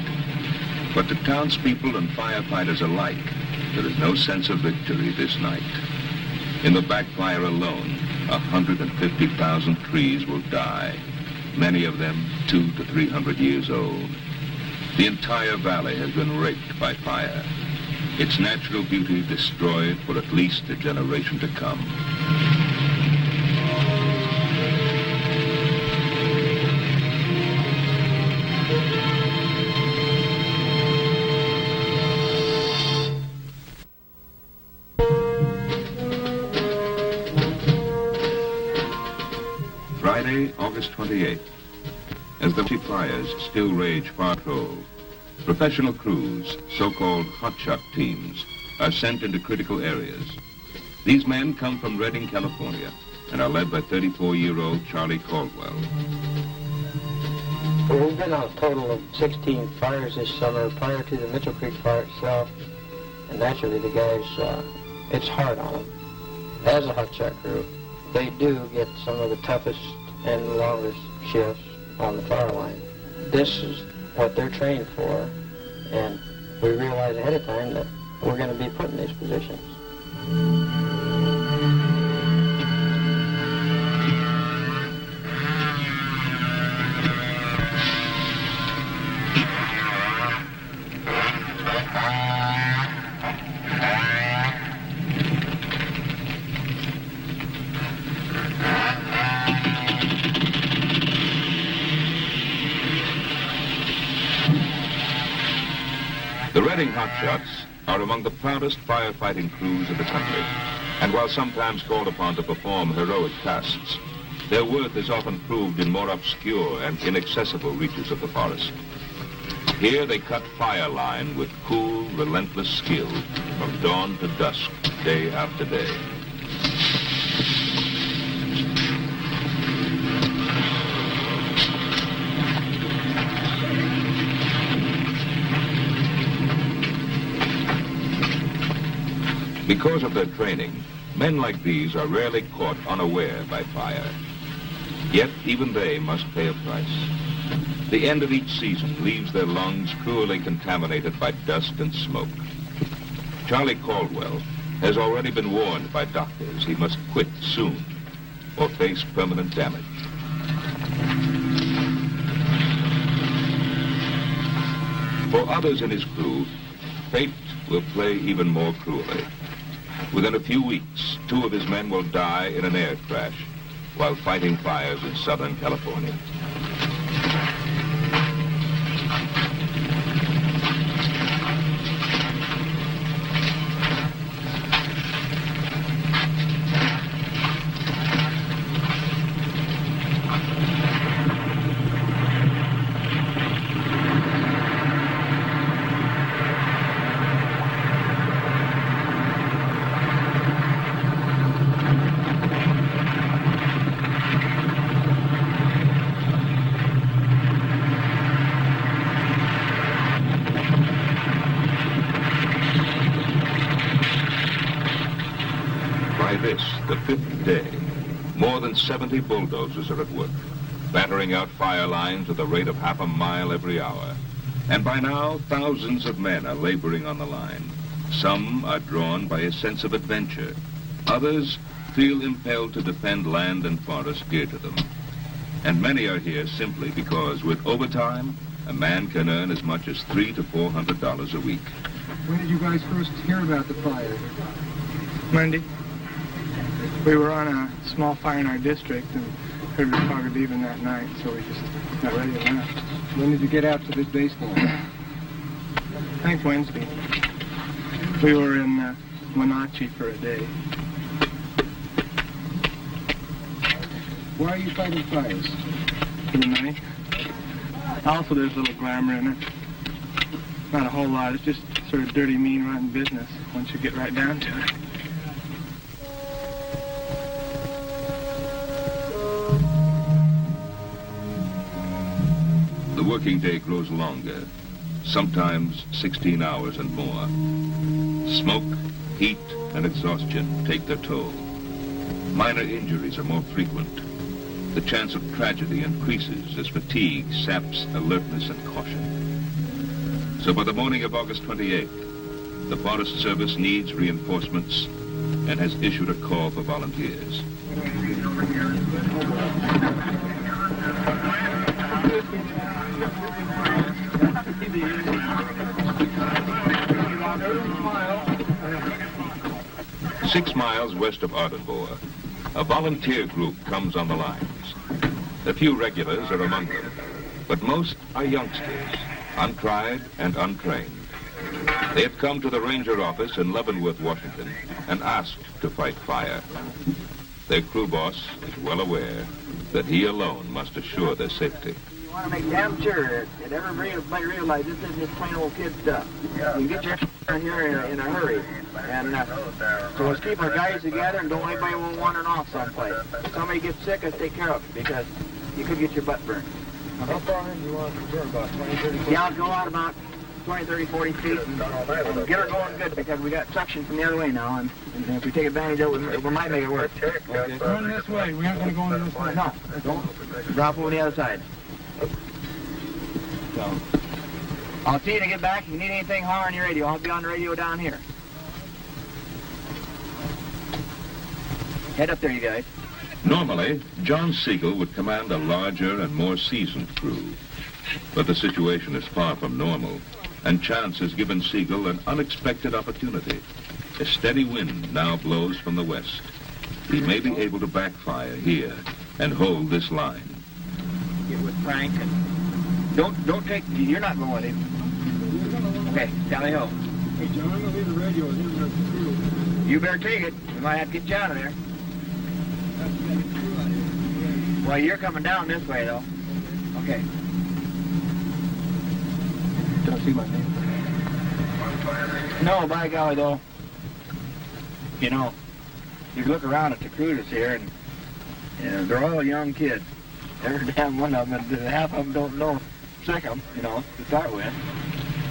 But to townspeople and firefighters alike, there is no sense of victory this night. In the backfire alone, 150,000 trees will die, many of them 200 to 300 years old. The entire valley has been raked by fire, its natural beauty destroyed for at least a generation to come. Friday, August 28th. As the fires still rage far patrol, professional crews, so-called hotshot teams, are sent into critical areas. These men come from Redding, California, and are led by 34-year-old Charlie Caldwell. Well, we've been on a total of 16 fires this summer prior to the Mitchell Creek fire itself, and naturally the guys, it's hard on them. As a hotshot crew, they do get some of the toughest and longest shifts on the fire line. This is what they're trained for, and we realize ahead of time that we're going to be put in these positions. The Redding Hotshots are among the proudest firefighting crews of the country, and while sometimes called upon to perform heroic tasks, their worth is often proved in more obscure and inaccessible reaches of the forest. Here they cut fire line with cool, relentless skill from dawn to dusk, day after day. Because of their training, men like these are rarely caught unaware by fire. Yet even they must pay a price. The end of each season leaves their lungs cruelly contaminated by dust and smoke. Charlie Caldwell has already been warned by doctors he must quit soon or face permanent damage. For others in his crew, fate will play even more cruelly. Within a few weeks, 2 of his men will die in an air crash while fighting fires in Southern California. The 5th day, more than 70 bulldozers are at work, battering out fire lines at the rate of half a mile every hour. And by now, thousands of men are laboring on the line. Some are drawn by a sense of adventure. Others feel impelled to defend land and forest dear to them. And many are here simply because with overtime, a man can earn as much as $300 to $400 a week. When did you guys first hear about the fire? Monday. We were on a small fire in our district and heard the fog of leaving that night, so we just got ready and left. When did you get out to this base camp? I think Wednesday. We were in Wenatchee for a day. Why are you fighting fires? For the money. Also, there's a little glamour in it. Not a whole lot. It's just sort of dirty, mean, rotten business once you get right down to it. The working day grows longer, sometimes 16 hours and more. Smoke, heat, and exhaustion take their toll. Minor injuries are more frequent. the chance of tragedy increases as fatigue saps alertness and caution. So by the morning of August 28th, the Forest Service needs reinforcements and has issued a call for volunteers. Six miles west of Ardevore, a volunteer group comes on the lines. A few regulars are among them, but most are youngsters, untried and untrained. They have come to the ranger office in Leavenworth, Washington, and asked to fight fire. Their crew boss is well aware that he alone must assure their safety. You want to make damn sure that everybody realizes this isn't just plain old kid stuff. You can get your in here in a hurry. And so let's keep our guys together and don't let anybody wandering off someplace. If somebody gets sick, let's take care of it because you could get your butt burned. How far in do you want to turn? About 20, 30 feet? Yeah, I'll go out about 20, 30, 40 feet and get her going good because we got suction from the other way now. And if we take advantage of it, we might make it work. Okay. Going this way. We aren't going to go in this way. No, don't. Drop over the other side. So, I'll see you to get back. If you need anything, holler on your radio. I'll be on the radio down here. Head up there, you guys. Normally, John Siegel would command a larger and more seasoned crew. But the situation is far from normal, and chance has given Siegel an unexpected opportunity. A steady wind now blows from the west. He may be able to backfire here and hold this line. Get with Frank and don't take. You're not going with him. Okay, tally ho. Hey, John, I'm going to leave the radio with him. You better take it. We might have to get you out of there. Well, you're coming down this way, though. Okay. Don't see my name. No, by golly, though. You know, you look around at the crew that's here, and they're all young kids. Every damn one of them, and half of them don't know sick them, you know, to start with.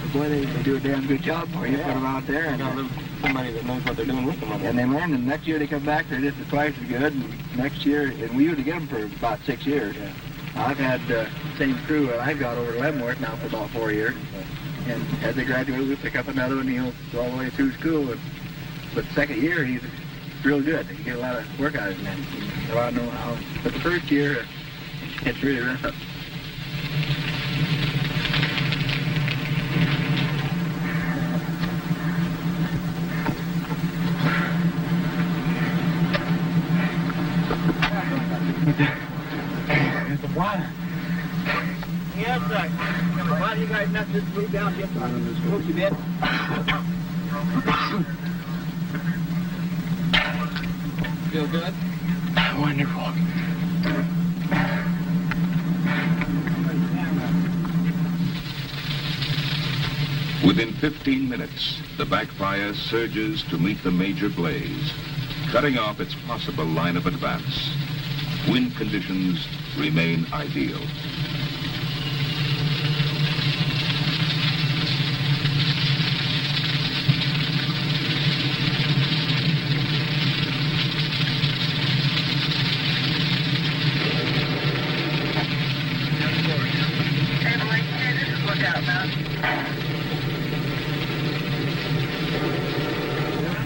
But boy, they do a damn good job for you. Put them out there, and somebody that knows what they're doing with them. And they learn, and next year they come back, they're just twice as good. And next year, and we usually get them for about 6 years. Yeah. I've had the same crew that I've got over at Leavenworth now for about 4 years. And as they graduate, we'll pick up another one, he'll go all the way through school. But the second year, he's real good. You get a lot of work out of him, a lot of know-how. But the first year, it's really rough. It's a wire. Yes, sir. Why do you guys not just move down just move a bit? Feel good? Wonderful. Within 15 minutes, the backfire surges to meet the major blaze, cutting off its possible line of advance. Wind conditions remain ideal.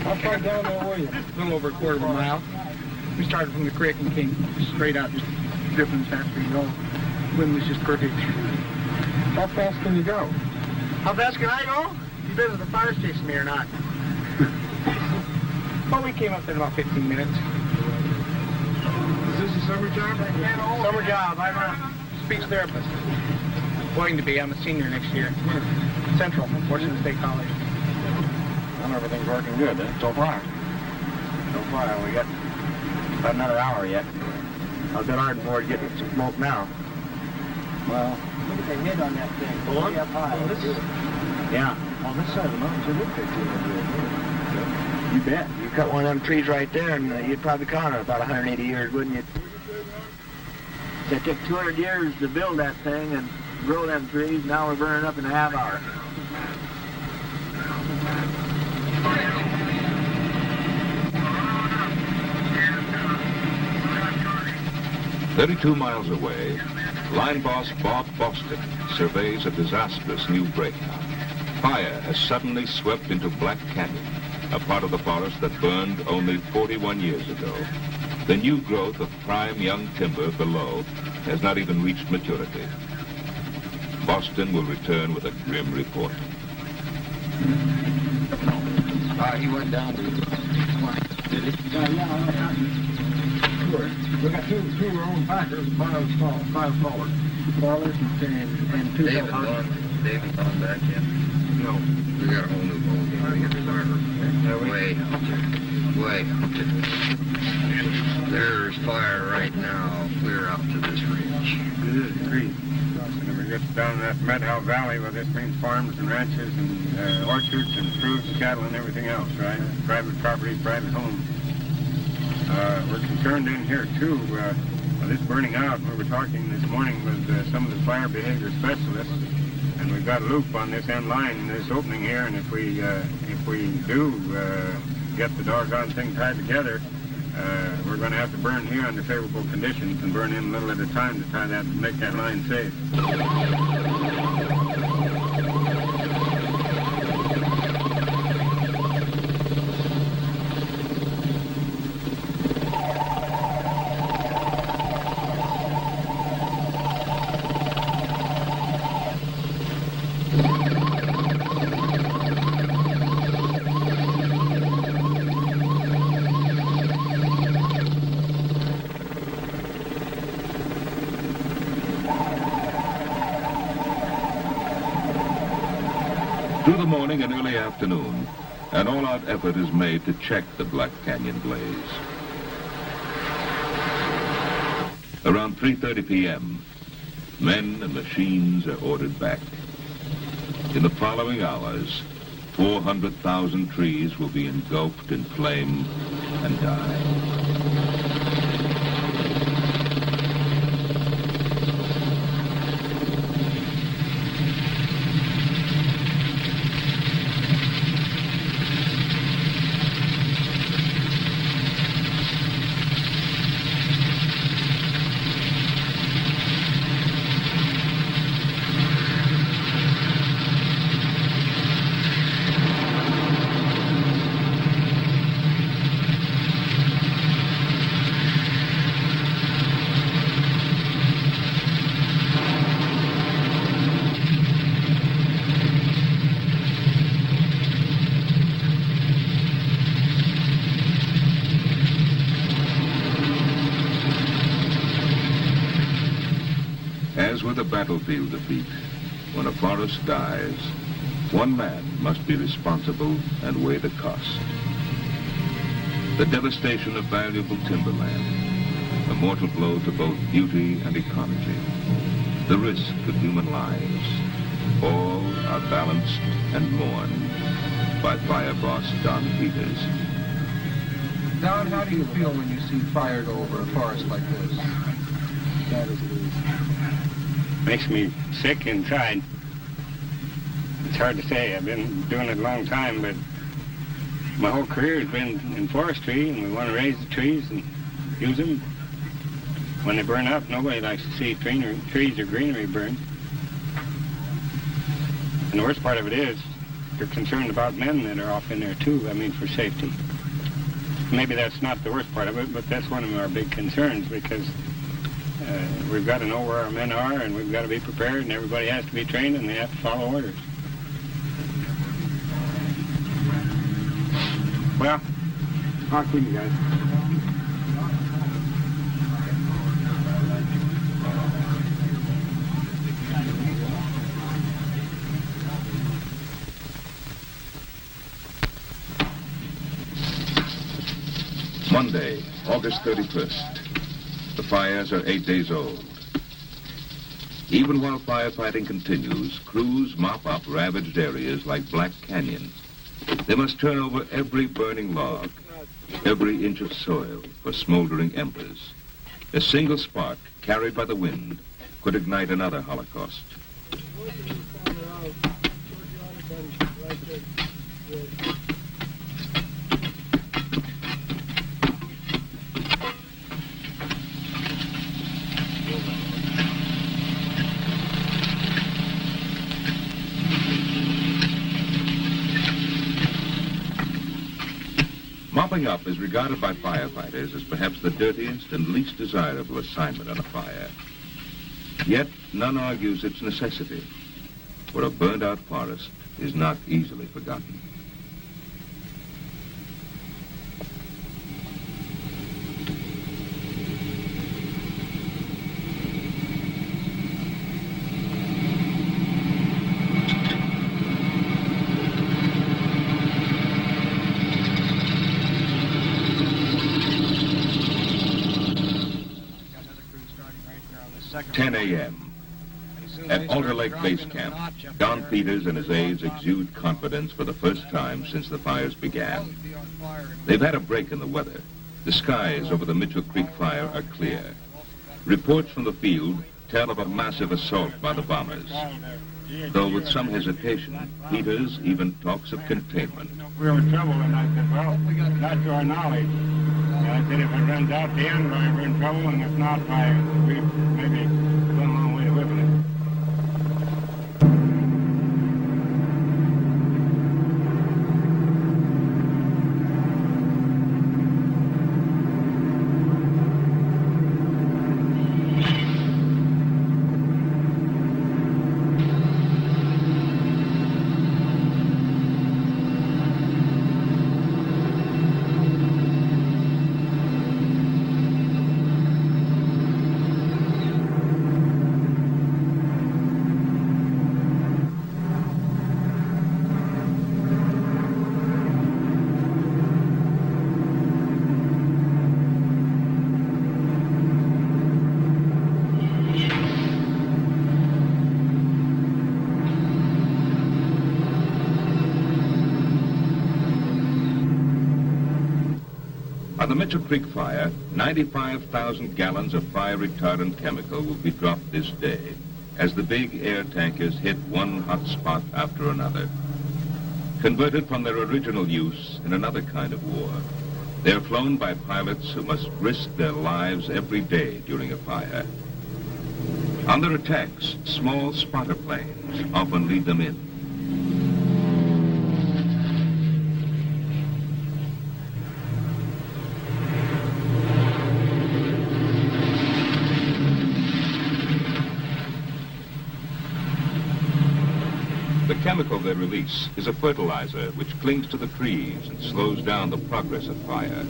How far down there were you? A little over a quarter of a mile. We started from the creek and came straight out, just drifting as fast as we could go. Wind was just perfect. How fast can you go? How fast can I go? You been to the fire station here or not? Well, we came up there in about 15 minutes. Is this a summer job? Summer job. I'm a speech therapist. Going to be. I'm a senior next year. Central, Washington State College. Well, everything's working good, so far. So far, we got about another hour yet. How's that iron board getting some smoke now? Well, Look at the head on that thing. Hold on. Way up high. Oh, this is- Yeah. on this side of the mountains, it looked like You bet. You cut one of them trees right there, and you'd probably count it about 180 years, wouldn't you? It took 200 years to build that thing and grow them trees. Now we're burning up in a half hour. 32 miles away, line boss Bob Boston surveys a disastrous new breakout. Fire has suddenly swept into Black Canyon, a part of the forest that burned only 41 years ago. The new growth of prime young timber below has not even reached maturity. Boston will return with a grim report. He went down to the line, did he? Yeah. We got two roan packers, five taller. And two David's on back yet? No. We got a whole new ball game. We got the fire. Way out there. Way out there. There's fire right now, clear out to this ridge. Good grief. And we get down in that Medhow Valley, well, this means farms and ranches and orchards and fruits, cattle and everything else, right? Private property, private homes. We're concerned in here, too. This burning out, we were talking this morning with some of the fire behavior specialists, and we've got a loop on this end line, this opening here, and if we do get the doggone thing tied together, we're going to have to burn here under favorable conditions and burn in a little at a time to tie that, make that line safe. Through the morning and early afternoon, an all-out effort is made to check the Black Canyon blaze. Around 3:30 p.m., men and machines are ordered back. In the following hours, 400,000 trees will be engulfed in flame and die. As with a battlefield defeat, when a forest dies, one man must be responsible and weigh the cost. The devastation of valuable timberland, a mortal blow to both beauty and ecology, the risk of human lives, all are balanced and mourned by Fire Boss Don Peters. Don, how do you feel when you see fire go over a forest like this? That is it is. Makes me sick inside. It's hard to say. I've been doing it a long time, but my whole career has been in forestry, and we want to raise the trees and use them. When they burn up, nobody likes to see trees or greenery burn. And the worst part of it is, they're concerned about men that are off in there too, I mean for safety. Maybe that's not the worst part of it, but that's one of our big concerns, because we've got to know where our men are, and we've got to be prepared, and everybody has to be trained, and they have to follow orders. Well, I'll see you guys. Monday, August 31st. The fires are 8 days old. Even while firefighting continues, crews mop up ravaged areas like Black Canyon. They must turn over every burning log, every inch of soil for smoldering embers. A single spark carried by the wind could ignite another holocaust. Mopping up is regarded by firefighters as perhaps the dirtiest and least desirable assignment on a fire. Yet, none argues its necessity, for a burned-out forest is not easily forgotten. Got another crew starting right there on the second 10 floor. a.m. At Alder Lake Base Camp, Don Peters and his aides exude confidence for the first time since the fires began. They've had a break in the weather. The skies over the Mitchell Creek fire are clear. Reports from the field tell of a massive assault by the bombers. Though with some hesitation, Peters even talks of containment. We were in trouble, and I said, well, not to our knowledge. And I said, if it runs out the end, we're in trouble, and if not, we maybe come a long way to whipping it. On the Mitchell Creek fire, 95,000 gallons of fire retardant chemical will be dropped this day as the big air tankers hit one hot spot after another. Converted from their original use in another kind of war, they're flown by pilots who must risk their lives every day during a fire. On their attacks, small spotter planes often lead them in. The chemical they release is a fertilizer which clings to the trees and slows down the progress of fire.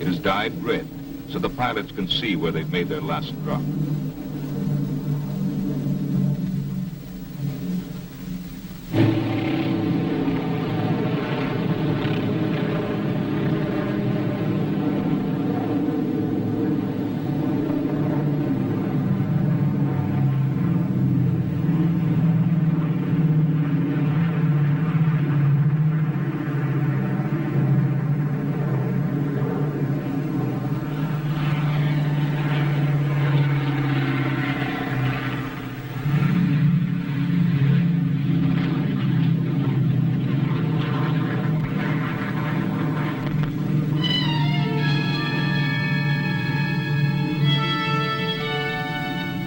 It is dyed red so the pilots can see where they've made their last drop.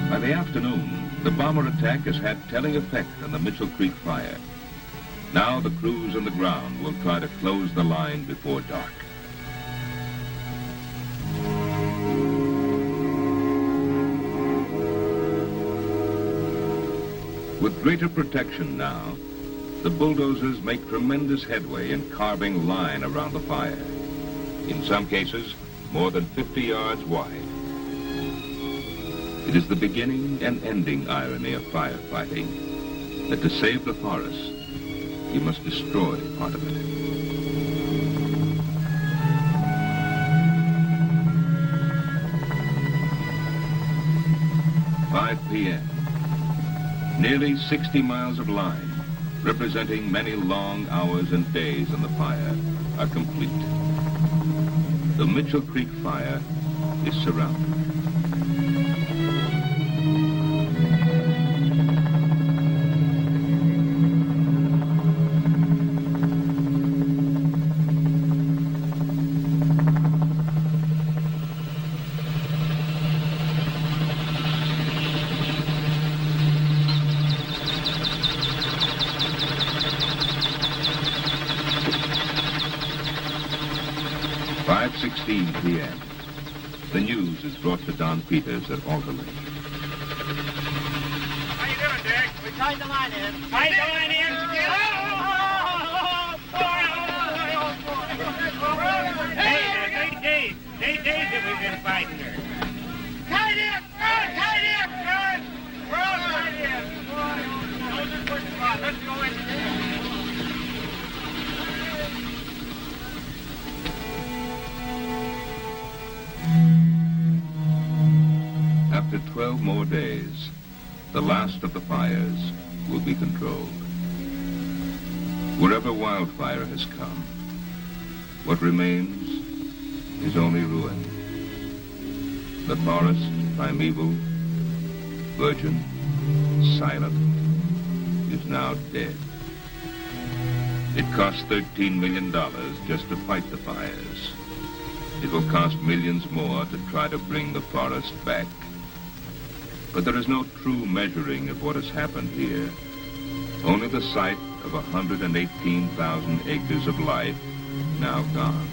By the afternoon, the bomber attack has had telling effect on the Mitchell Creek fire. Now the crews on the ground will try to close the line before dark. With greater protection now, the bulldozers make tremendous headway in carving line around the fire. In some cases, more than 50 yards wide. It is the beginning and ending irony of firefighting, that to save the forest, you must destroy part of it. "5 p.m. Nearly 60 miles of line, representing many long hours and days in the fire, are complete. The Mitchell Creek fire is surrounded. 5:16 p.m. The news is brought to Don Peters at Alta Lake. How you doing, Dick? We tied the line in. Tied the line in? Hey, 8 days that we've been fighting her. Tied in! Tied in! We're all tied in. Let's go in. After 12 more days, the last of the fires will be controlled. Wherever wildfire has come, what remains is only ruin. The forest, primeval, virgin, silent, is now dead. It cost $13 million just to fight the fires. It will cost millions more to try to bring the forest back. But there is no true measuring of what has happened here. Only the sight of 118,000 acres of life now gone.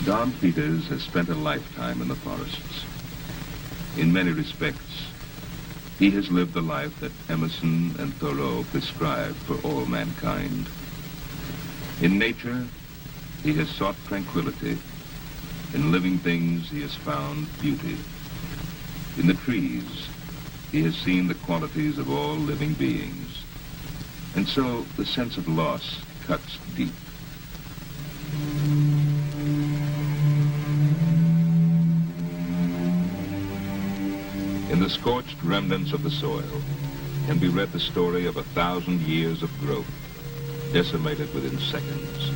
Don Peters has spent a lifetime in the forests. In many respects, he has lived the life that Emerson and Thoreau prescribed for all mankind. In nature, he has sought tranquility. In living things, he has found beauty. In the trees, he has seen the qualities of all living beings. And so the sense of loss cuts deep. In the scorched remnants of the soil can be read the story of 1,000 years of growth, decimated within seconds.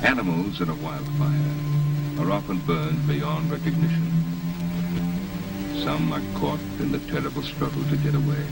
Animals in a wildfire are often burned beyond recognition. Some are caught in the terrible struggle to get away.